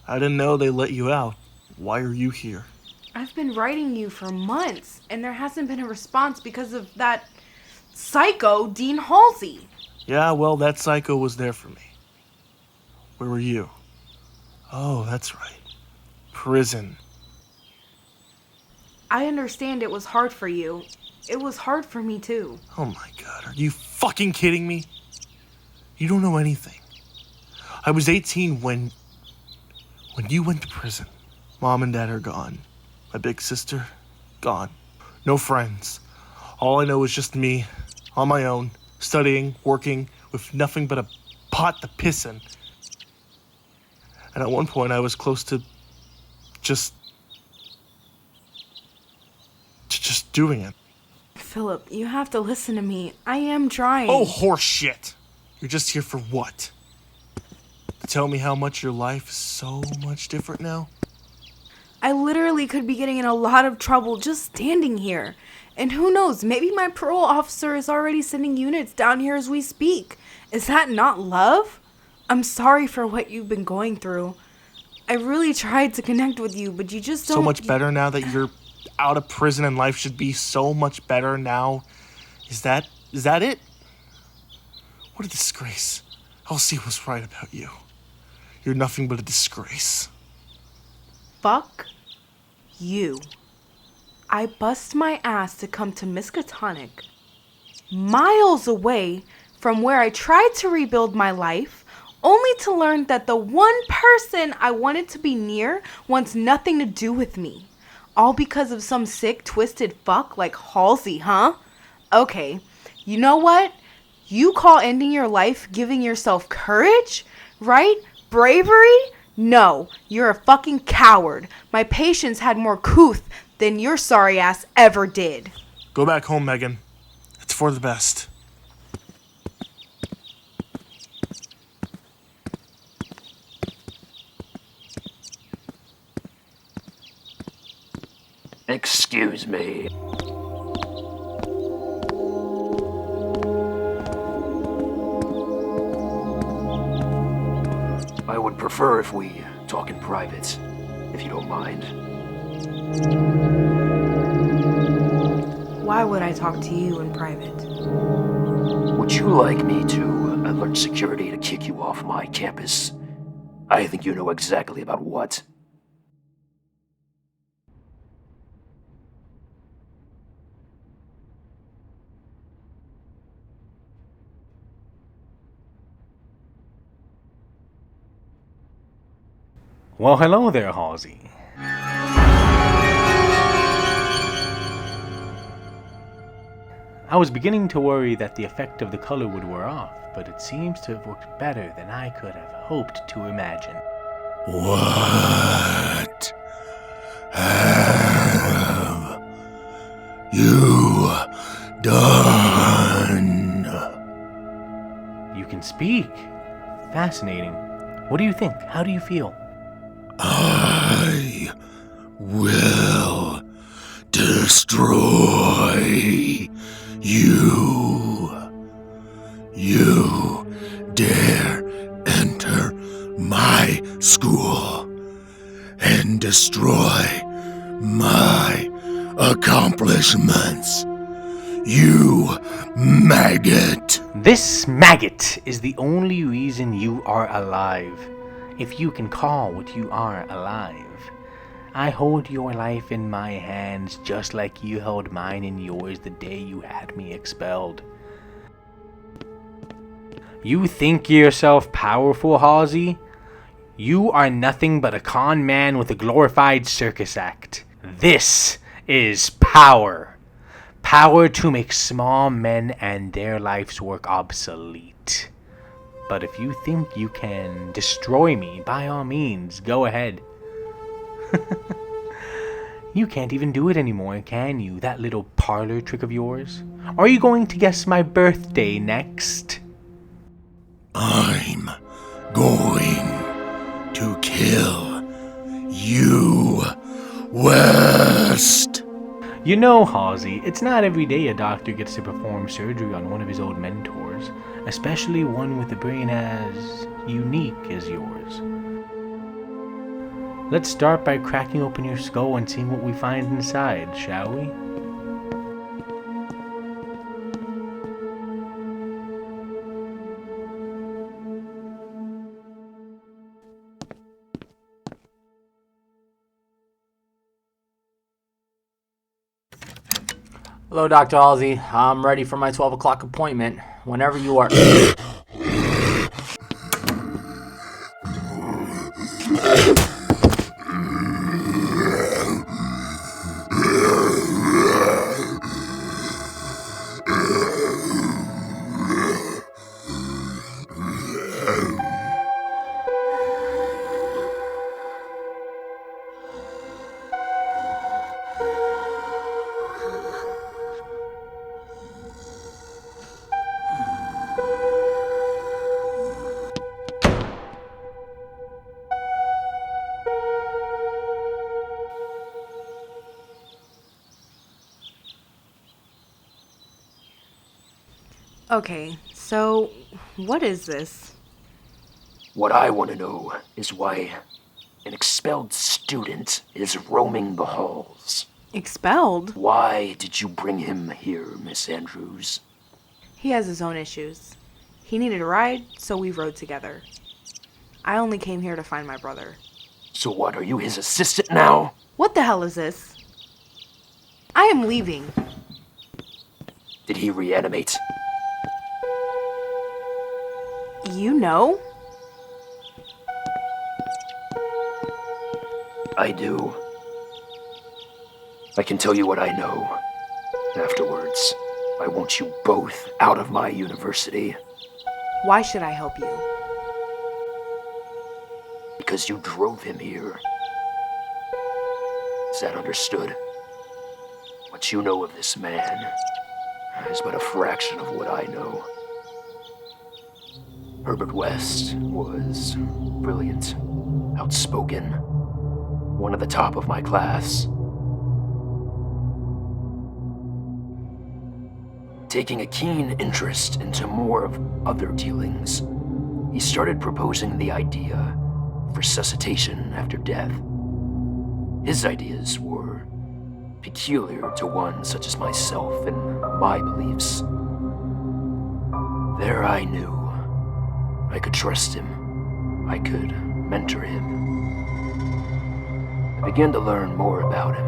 I didn't know they let you out. Why are you here? I've been writing you for months, and there hasn't been a response because of that psycho, Dean Halsey. Yeah, well, that psycho was there for me. Where were you? Oh, that's right. Prison. I understand it was hard for you. It was hard for me, too. Oh my god, are you fucking kidding me? You don't know anything. I was 18 when you went to prison. Mom and Dad are gone. My big sister, gone. No friends. All I know is just me, on my own, studying, working, with nothing but a pot to piss in. And at one point I was close to just doing it. Philip, you have to listen to me. I am trying. Oh, horseshit! You're just here for what? To tell me how much your life is so much different now? I literally could be getting in a lot of trouble just standing here. And who knows, maybe my parole officer is already sending units down here as we speak. Is that not love? I'm sorry for what you've been going through. I really tried to connect with you, but you just don't... So much better now that you're out of prison and life should be so much better now? Is that it? What a disgrace. Elsie was right about you. You're nothing but a disgrace. Fuck you. I bust my ass to come to Miskatonic miles away from where I tried to rebuild my life, only to learn that the one person I wanted to be near wants nothing to do with me. All because of some sick, twisted fuck like Halsey, huh? Okay, you know what? You call ending your life giving yourself courage? Right? Bravery? No, you're a fucking coward. My patients had more couth than your sorry ass ever did. Go back home, Megan. It's for the best. Excuse me. I would prefer if we talk in private, if you don't mind. Why would I talk to you in private? Would you like me to alert security to kick you off my campus? I think you know exactly about what. Well, hello there, Halsey. I was beginning to worry that the effect of the color would wear off, but it seems to have worked better than I could have hoped to imagine. What have you done? You can speak. Fascinating. What do you think? How do you feel? I will destroy you. You dare enter my school and destroy my accomplishments. You maggot. This maggot is the only reason you are alive. If you can call what you are alive. I hold your life in my hands just like you held mine in yours the day you had me expelled. You think yourself powerful, Halsey? You are nothing but a con man with a glorified circus act. This is power. Power to make small men and their life's work obsolete. But if you think you can destroy me, by all means, go ahead. You can't even do it anymore, can you? That little parlor trick of yours? Are you going to guess my birthday next? I'm going to kill you, West. You know, Halsey, it's not every day a doctor gets to perform surgery on one of his old mentors, especially one with a brain as unique as yours. Let's start by cracking open your skull and seeing what we find inside, shall we? Hello, Dr. Halsey. I'm ready for my 12 o'clock appointment. Whenever you are. Okay, so what is this? What I want to know is why an expelled student is roaming the halls. Expelled? Why did you bring him here, Miss Andrews? He has his own issues. He needed a ride, so we rode together. I only came here to find my brother. So what, are you his assistant now? What the hell is this? I am leaving. Did he reanimate? You know? I do. I can tell you what I know. Afterwards, I want you both out of my university. Why should I help you? Because you drove him here. Is that understood? What you know of this man is but a fraction of what I know. Herbert West was brilliant, outspoken, one of the top of my class. Taking a keen interest into more of other dealings, he started proposing the idea of resuscitation after death. His ideas were peculiar to one such as myself and my beliefs. There I knew I could trust him. I could mentor him. I began to learn more about him,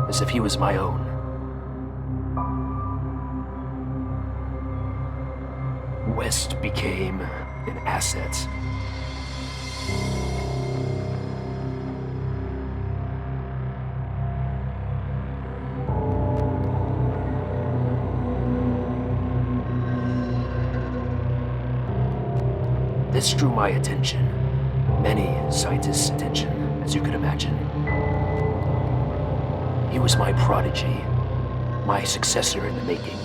as if he was my own. West became an asset. This drew my attention, many scientists' attention, as you could imagine. He was my prodigy, my successor in the making.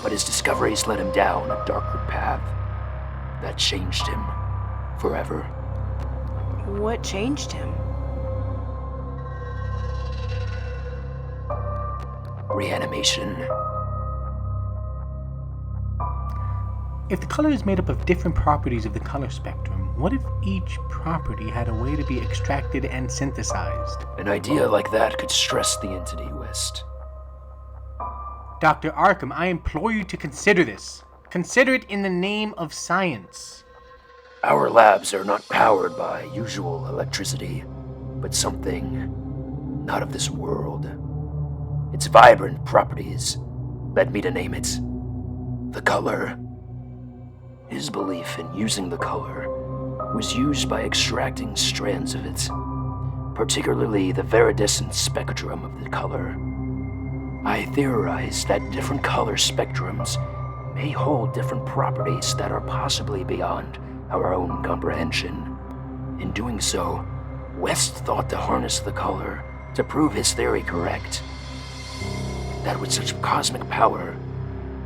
But his discoveries led him down a darker path that changed him forever. What changed him? Reanimation. If the color is made up of different properties of the color spectrum, what if each property had a way to be extracted and synthesized? An idea like that could stress the entity, West. Dr. Arkham, I implore you to consider this. Consider it in the name of science. Our labs are not powered by usual electricity, but something not of this world. Its vibrant properties led me to name it the color. His belief in using the color was used by extracting strands of it, particularly the viridescent spectrum of the color. I theorized that different color spectrums may hold different properties that are possibly beyond our own comprehension. In doing so, West thought to harness the color to prove his theory correct. That with such cosmic power,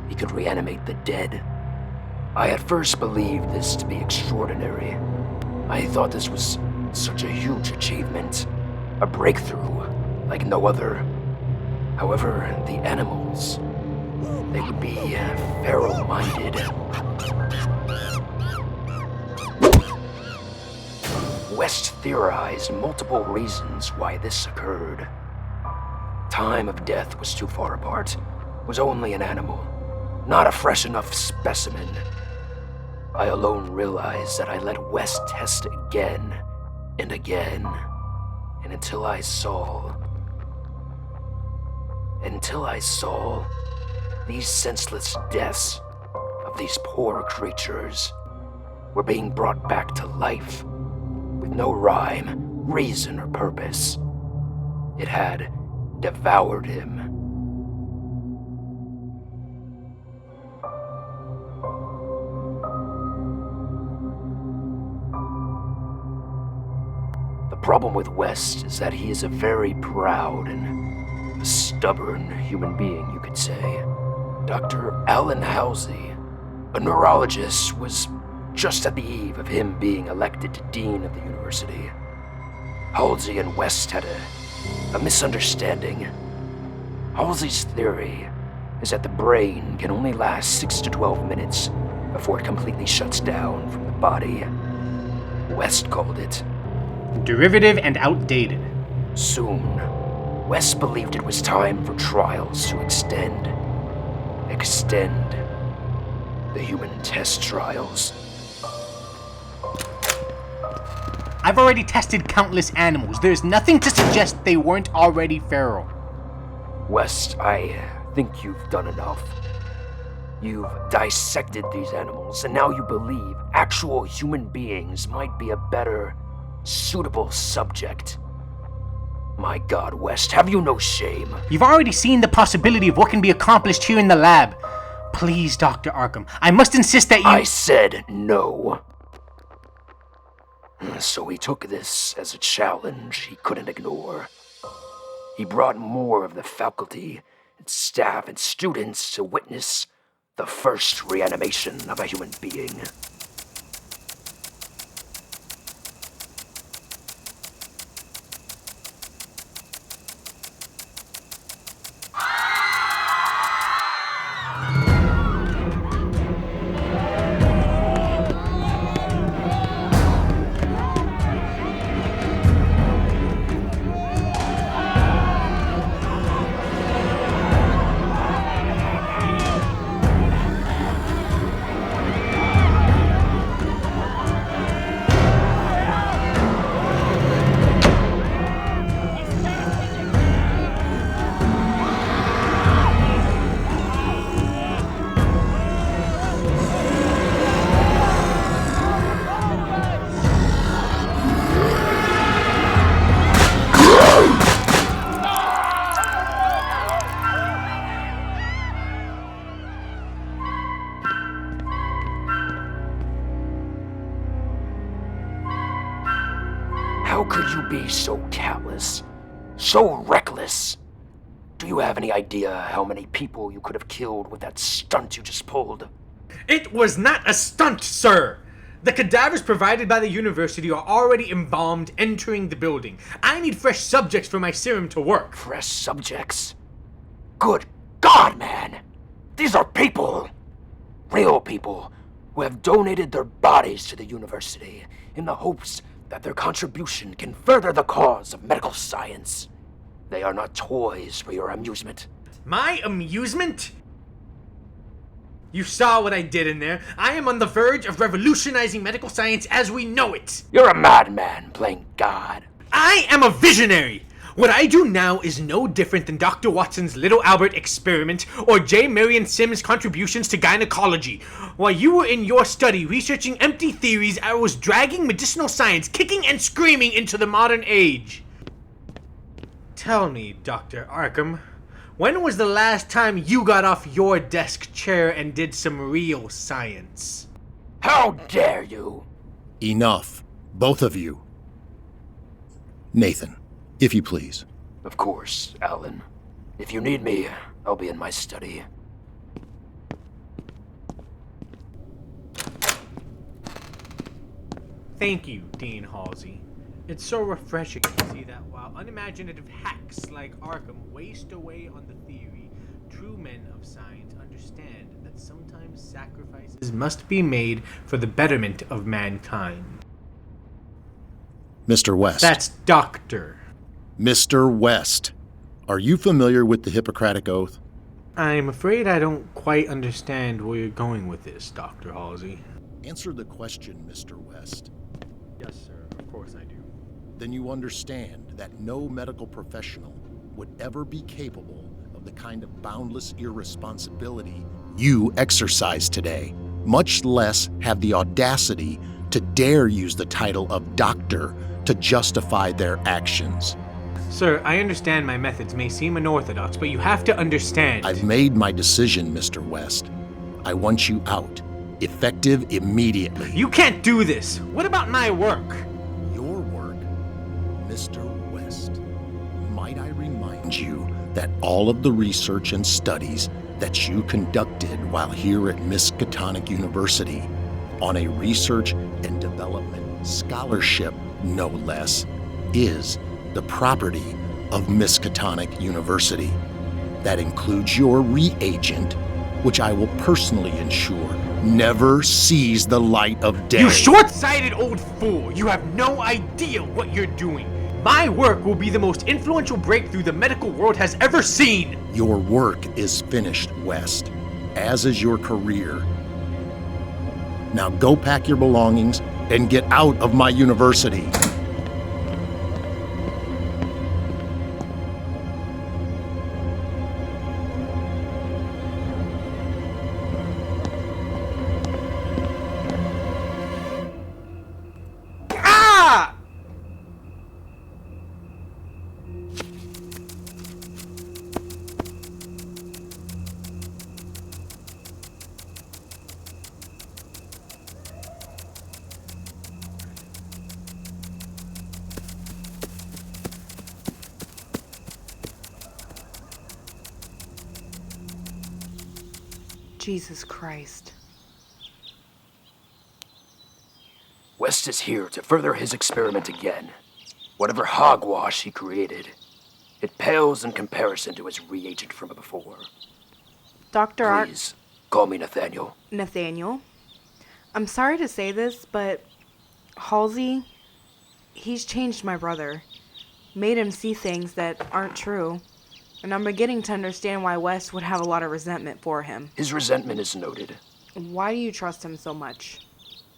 he could reanimate the dead. I at first believed this to be extraordinary. I thought this was such a huge achievement, a breakthrough like no other. However, the animals, they would be feral-minded. West theorized multiple reasons why this occurred. Time of death was too far apart, was only an animal, not a fresh enough specimen. I alone realized that I let West test again and again, and until I saw these senseless deaths of these poor creatures were being brought back to life with no rhyme, reason, or purpose. It had devoured him. The problem with West is that he is a very proud and stubborn human being, you could say. Dr. Alan Halsey, a neurologist, was just at the eve of him being elected to dean of the university. Halsey and West had a misunderstanding. Halsey's theory is that the brain can only last 6 to 12 minutes before it completely shuts down from the body. West called it derivative and outdated. Soon, West believed it was time for trials to extend the human test trials. I've already tested countless animals. There's nothing to suggest they weren't already feral. West, I think you've done enough. You've dissected these animals, and now you believe actual human beings might be a better, suitable subject. My God, West, have you no shame? You've already seen the possibility of what can be accomplished here in the lab. Please, Dr. Arkham, I must insist that you— I said no. So he took this as a challenge he couldn't ignore. He brought more of the faculty, and staff, and students to witness the first reanimation of a human being. How could you be so callous? So reckless? Do you have any idea how many people you could have killed with that stunt you just pulled? It was not a stunt, sir! The cadavers provided by the university are already embalmed entering the building. I need fresh subjects for my serum to work. Fresh subjects? Good God, man! These are people! Real people who have donated their bodies to the university in the hopes that their contribution can further the cause of medical science. They are not toys for your amusement. My amusement? You saw what I did in there. I am on the verge of revolutionizing medical science as we know it. You're a madman playing God. I am a visionary. What I do now is no different than Dr. Watson's Little Albert experiment or J. Marion Sims' contributions to gynecology. While you were in your study researching empty theories, I was dragging medicinal science, kicking and screaming into the modern age. Tell me, Dr. Arkham, when was the last time you got off your desk chair and did some real science? How dare you? Enough, both of you. Nathan, if you please. Of course, Alan. If you need me, I'll be in my study. Thank you, Dean Halsey. It's so refreshing to see that while unimaginative hacks like Arkham waste away on the theory, true men of science understand that sometimes sacrifices must be made for the betterment of mankind. Mr. West. That's Doctor. Mr. West, are you familiar with the Hippocratic Oath? I'm afraid I don't quite understand where you're going with this, Dr. Halsey. Answer the question, Mr. West. Yes, sir. Of course I do. Then you understand that no medical professional would ever be capable of the kind of boundless irresponsibility you exercise today, much less have the audacity to dare use the title of doctor to justify their actions. Sir, I understand my methods may seem unorthodox, but you have to understand. I've made my decision, Mr. West. I want you out. Effective immediately. You can't do this! What about my work? Your work, Mr. West. Might I remind you that all of the research and studies that you conducted while here at Miskatonic University, on a research and development scholarship, no less, is the property of Miskatonic University. That includes your reagent, which I will personally ensure never sees the light of day. You short-sighted old fool! You have no idea what you're doing. My work will be the most influential breakthrough the medical world has ever seen. Your work is finished, West, as is your career. Now go pack your belongings and get out of my university. Jesus Christ. West is here to further his experiment again. Whatever hogwash he created, it pales in comparison to his reagent from before. Dr. Please, call me Nathaniel. Nathaniel, I'm sorry to say this, but Halsey, he's changed my brother. Made him see things that aren't true. And I'm beginning to understand why West would have a lot of resentment for him. His resentment is noted. Why do you trust him so much?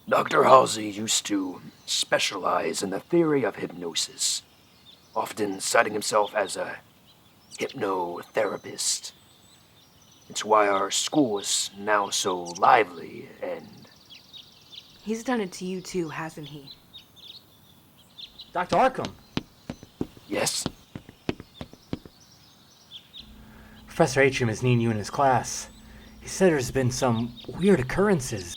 Dr. Halsey used to specialize in the theory of hypnosis, often citing himself as a hypnotherapist. It's why our school is now so lively and... He's done it to you too, hasn't he? Dr. Arkham! Yes? Professor Atrium is needing you in his class. He said there's been some weird occurrences.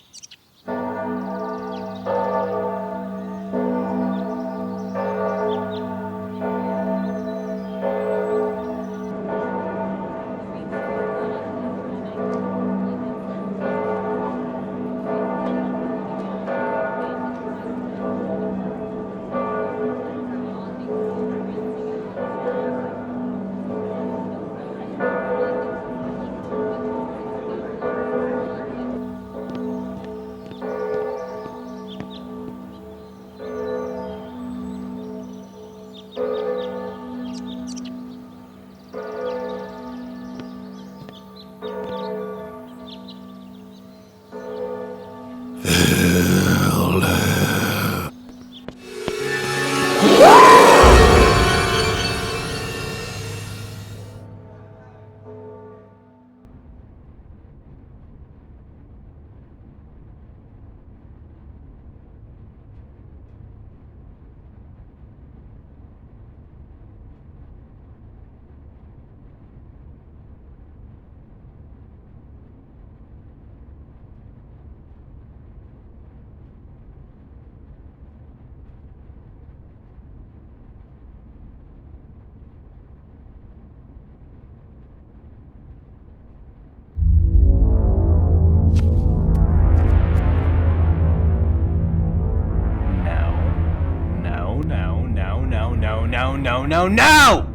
No!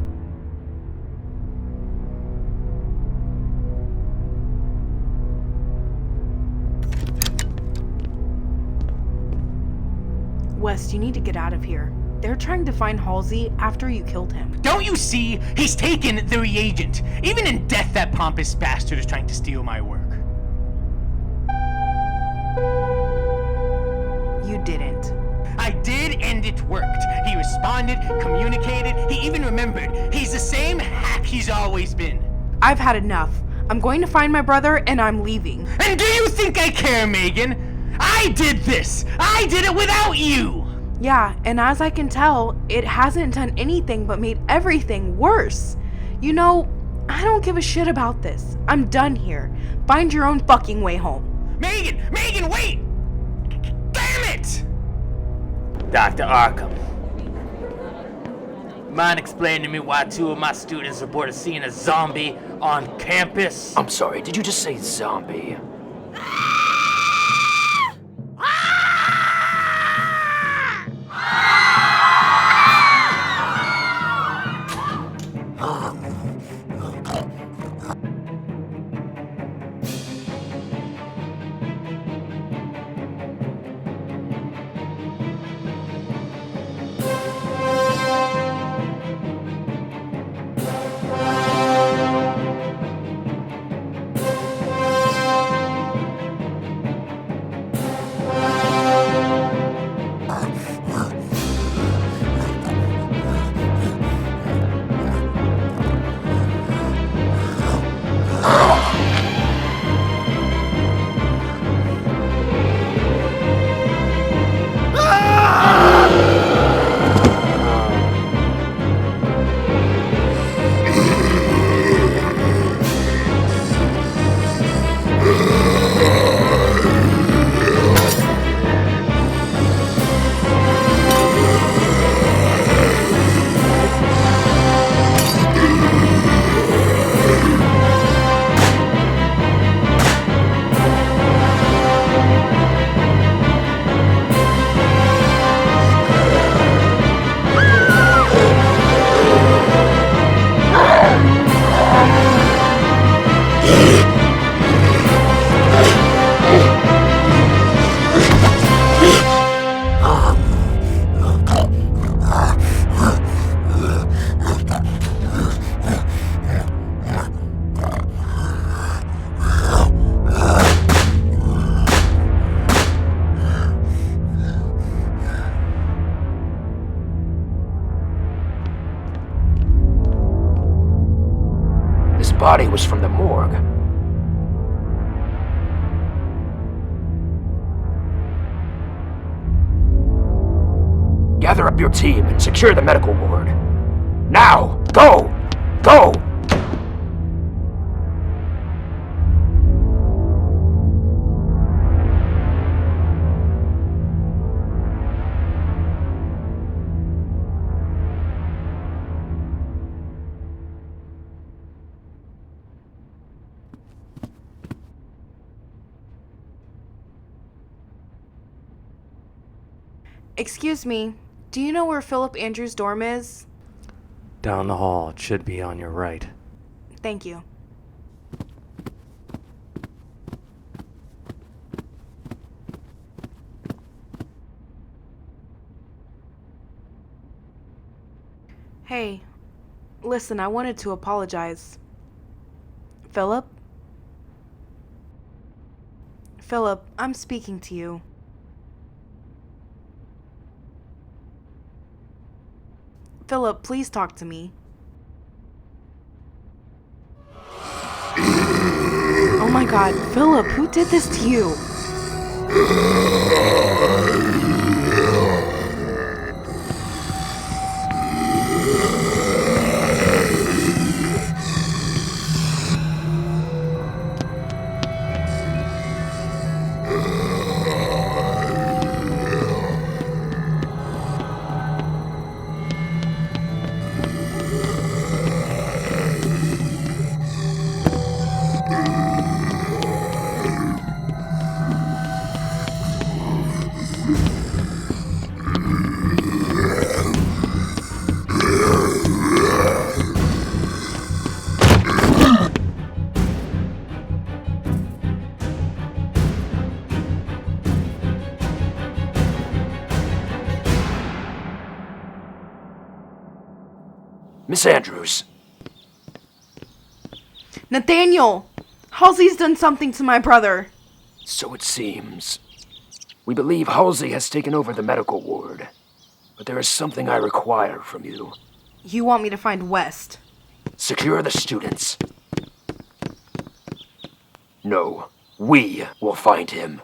West, you need to get out of here. They're trying to find Halsey after you killed him. Don't you see? He's taken the reagent. Even in death, that pompous bastard is trying to steal my work. You didn't. I did, and it worked. He responded, communicated, he even remembered. He's the same hack he's always been. I've had enough. I'm going to find my brother and I'm leaving. And do you think I care, Megan? I did this! I did it without you! Yeah, and as I can tell, it hasn't done anything but made everything worse. You know, I don't give a shit about this. I'm done here. Find your own fucking way home. Megan, wait! Damn it! Dr. Arkham. Mind explaining to me why 2 of my students reported seeing a zombie on campus? I'm sorry, did you just say zombie? body was from the morgue. Gather up your team and secure the medical ward. Now! Go! Go! Excuse me, do you know where Philip Andrews' dorm is? Down the hall, it should be on your right. Thank you. Hey, listen, I wanted to apologize. Philip? Philip, I'm speaking to you. Philip, please talk to me. Oh my god, Philip, who did this to you? Miss Andrews. Nathaniel! Halsey's done something to my brother. So it seems. We believe Halsey has taken over the medical ward. But there is something I require from you. You want me to find West? Secure the students. No, we will find him.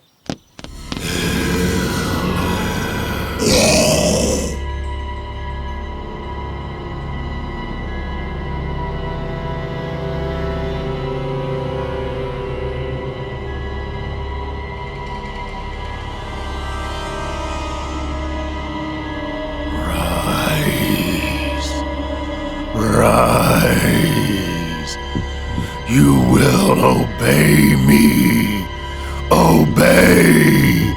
Rise. You will obey me. Obey.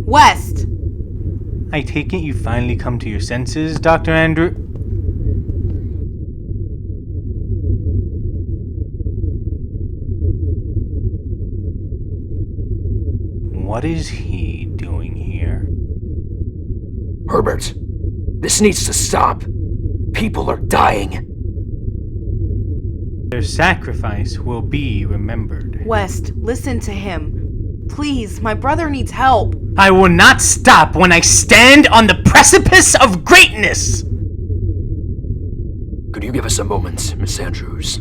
West! I take it you finally come to your senses, Dr. Andrew? What is he doing here? Herbert, this needs to stop. People are dying. Their sacrifice will be remembered. West, listen to him. Please, my brother needs help. I will not stop when I stand on the precipice of greatness! Could you give us a moment, Miss Andrews?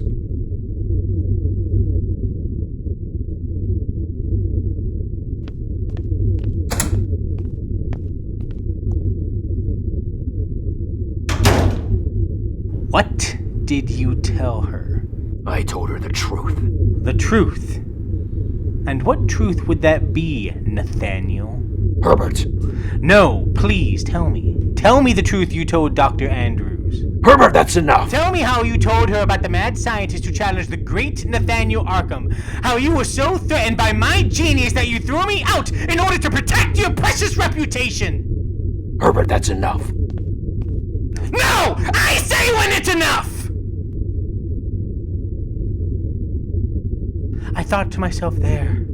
What did you tell her? I told her the truth. The truth? And what truth would that be, Nathaniel? Herbert. No, please, tell me. Tell me the truth you told Dr. Andrews. Herbert, that's enough! Tell me how you told her about the mad scientist who challenged the great Nathaniel Arkham. How you were so threatened by my genius that you threw me out in order to protect your precious reputation. Herbert, that's enough. No! I say when it's enough! I thought to myself, there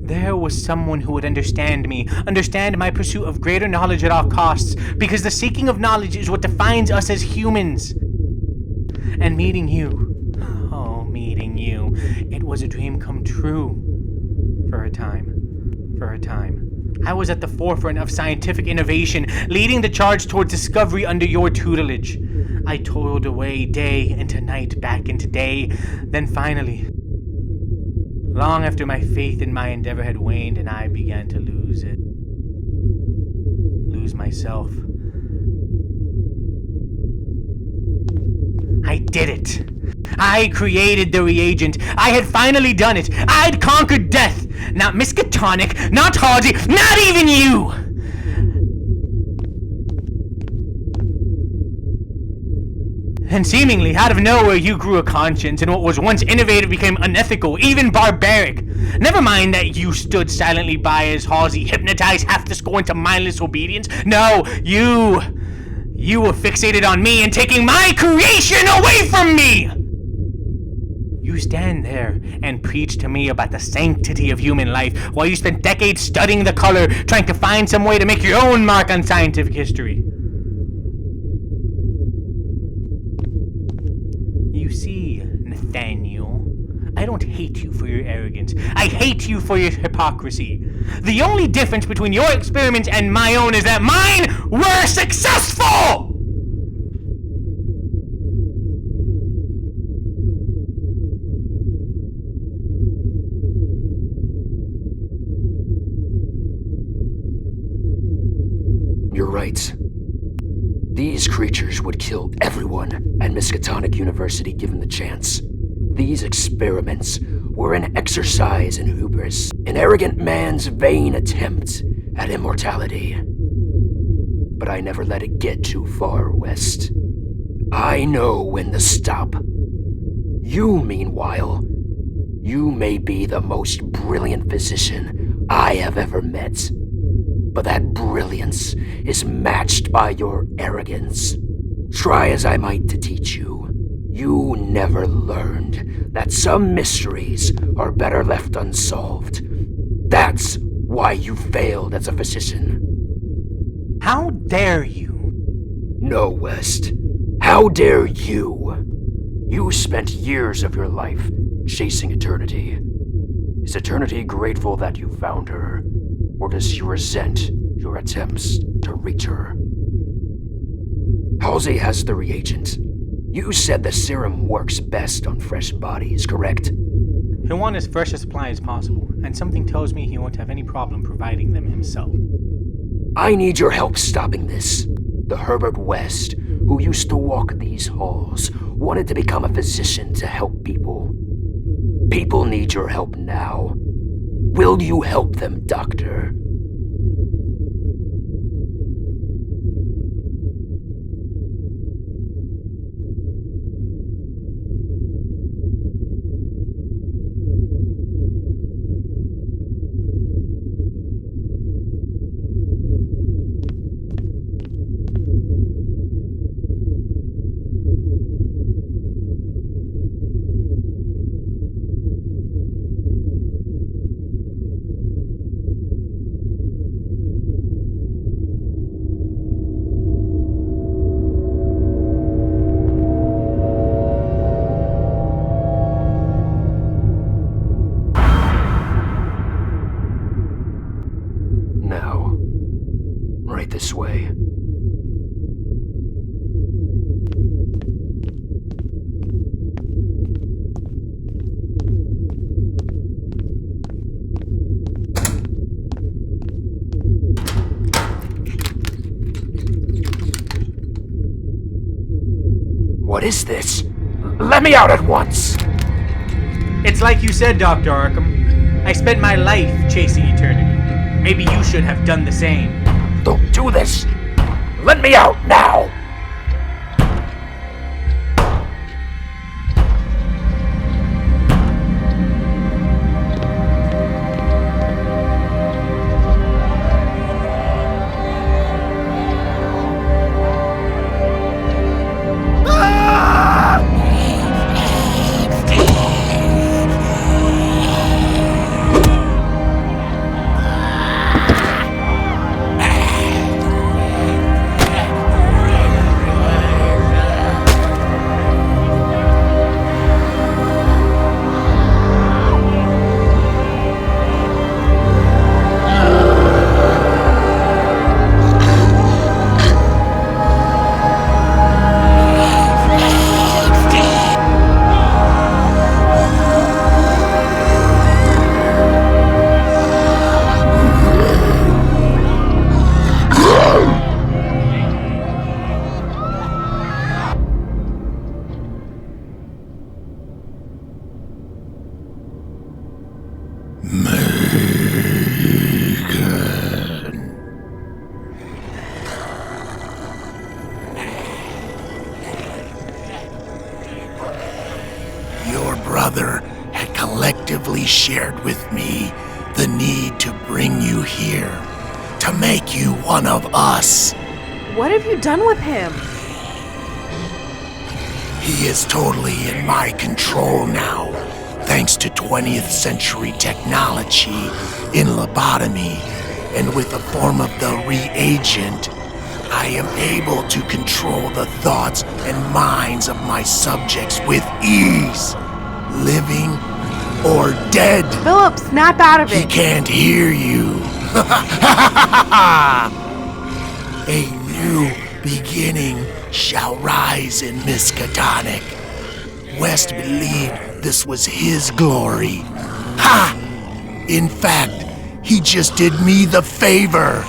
there was someone who would understand me, understand my pursuit of greater knowledge at all costs, because the seeking of knowledge is what defines us as humans. And meeting you, it was a dream come true. For a time. I was at the forefront of scientific innovation, leading the charge towards discovery under your tutelage. I toiled away day into night, back into day, then finally, long after my faith in my endeavor had waned and I began to lose myself, I did it. I created the reagent. I had finally done it. I'd conquered death. Not Miskatonic, not Halsey, not even you! And seemingly out of nowhere you grew a conscience, and what was once innovative became unethical, even barbaric. Never mind that you stood silently by as Halsey hypnotized half the school into mindless obedience. No, you were fixated on me and taking my creation away from me! You stand there and preach to me about the sanctity of human life while you spent decades studying the color, trying to find some way to make your own mark on scientific history. You see, Nathaniel, I don't hate you for your arrogance. I hate you for your hypocrisy. The only difference between your experiments and my own is that mine were successful! You're right. These creatures would kill everyone at Miskatonic University given the chance. These experiments were an exercise in hubris, an arrogant man's vain attempt at immortality. But I never let it get too far, West. I know when to stop. You, meanwhile, you may be the most brilliant physician I have ever met. But that brilliance is matched by your arrogance. Try as I might to teach you, you never learned that some mysteries are better left unsolved. That's why you failed as a physician. How dare you? No, West. How dare you? You spent years of your life chasing eternity. Is eternity grateful that you found her? Or does she resent your attempts to reach her? Halsey has the reagent. You said the serum works best on fresh bodies, correct? He'll want as fresh a supply as possible, and something tells me he won't have any problem providing them himself. I need your help stopping this. The Herbert West, who used to walk these halls, wanted to become a physician to help people. People need your help now. Will you help them, Doctor? This way. What is this? Let me out at once! It's like you said, Dr. Arkham. I spent my life chasing eternity. Maybe you should have done the same. Don't do this! Let me out now! Your brother had collectively shared with me the need to bring you here, to make you one of us. What have you done with him? He is totally in my control now, thanks to 20th century technology in lobotomy, and with a form of the reagent, I am able to control the thoughts and minds of my subjects with ease, living or dead. Philip, snap out of He it. can't hear you. A new beginning shall rise in Miskatonic. West believed this was his glory. Ha! In fact, he just did me the favor.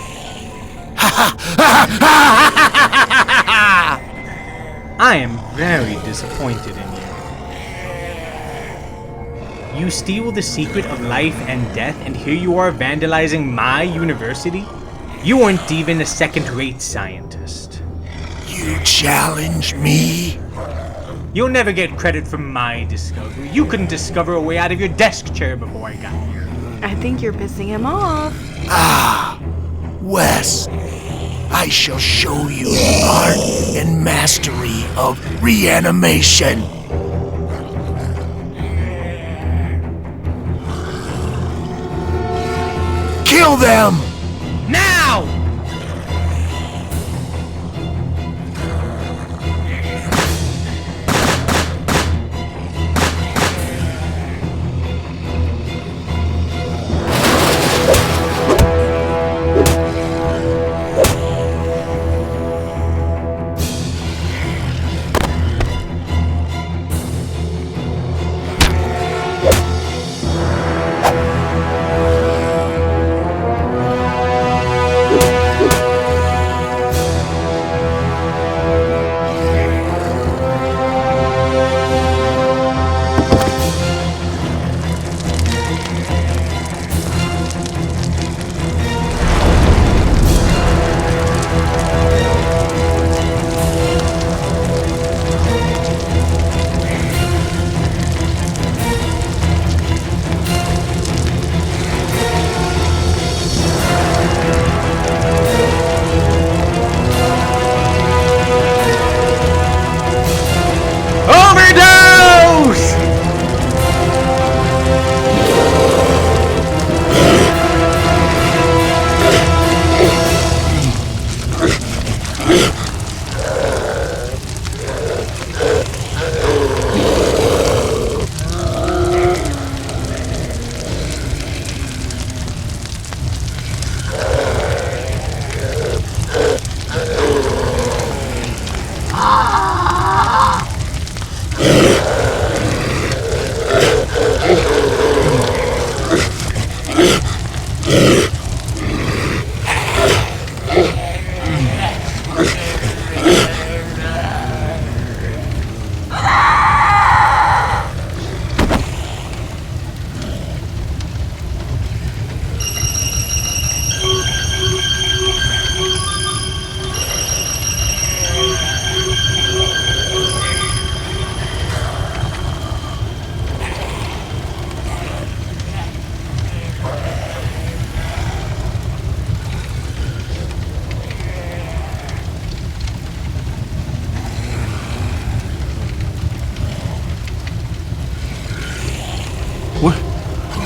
I am very disappointed in you. You steal the secret of life and death, and here you are vandalizing my university? You aren't even a second-rate scientist. You challenge me? You'll never get credit for my discovery. You couldn't discover a way out of your desk chair before I got here. I think you're pissing him off. Ah, Wes, I shall show you the art and mastery of reanimation. Kill them! Now!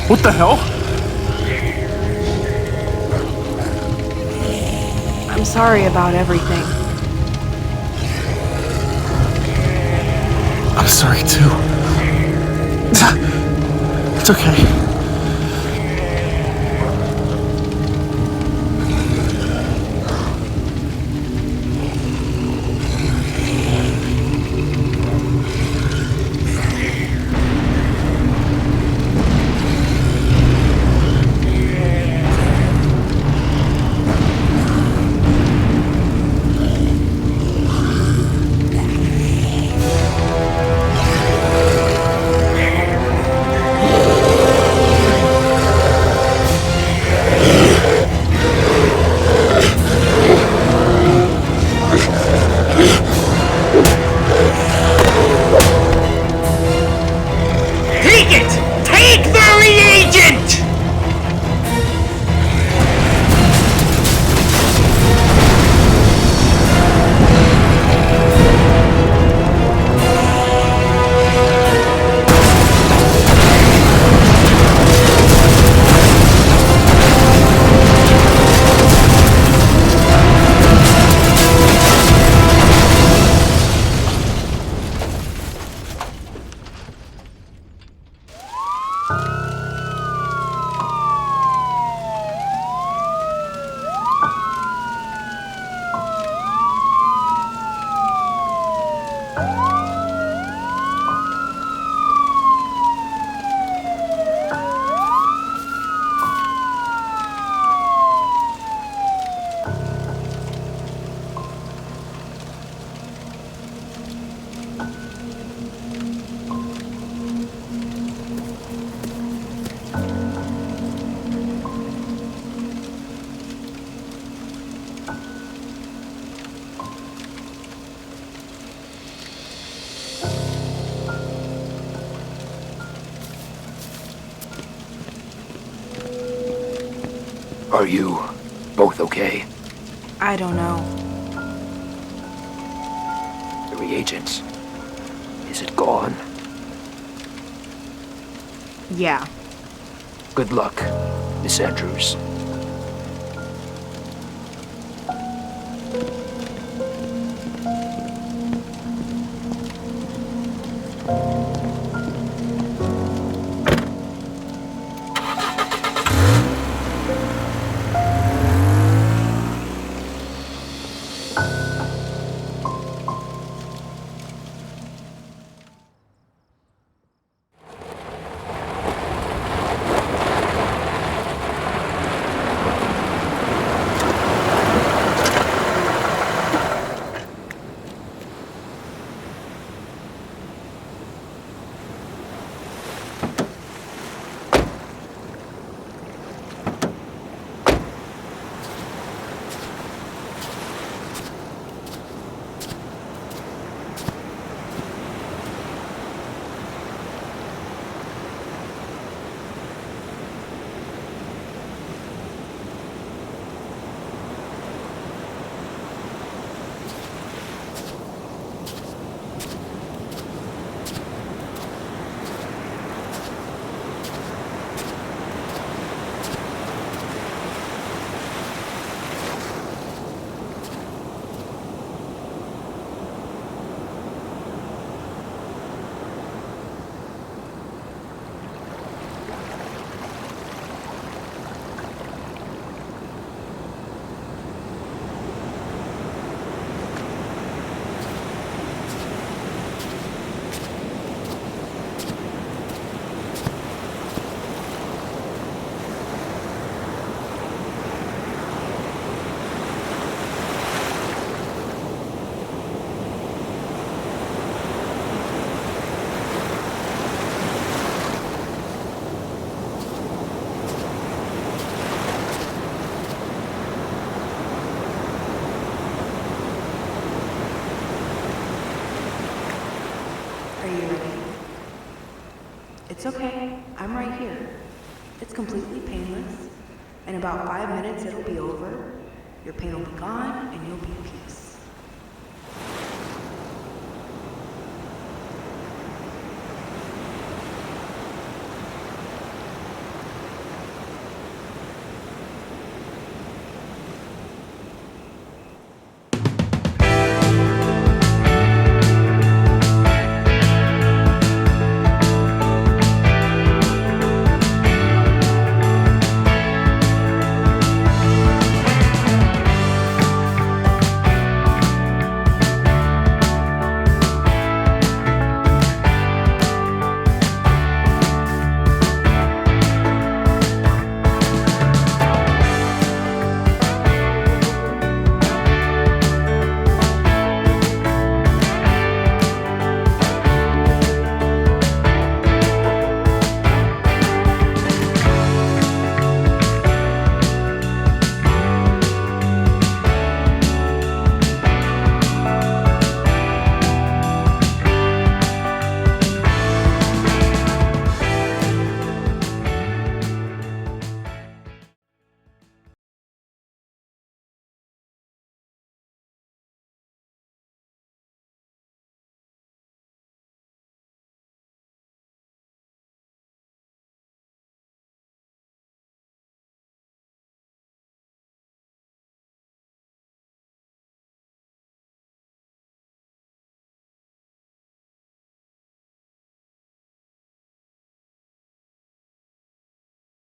What the hell? I'm sorry about everything. I'm sorry too. It's okay. Are you both okay? I don't know. The reagents. Is it gone? Yeah. Good luck, Miss Andrews. It's okay. I'm right here. It's completely painless. In about 5 minutes, it'll be over. Your pain will be gone, and you'll be peaceful.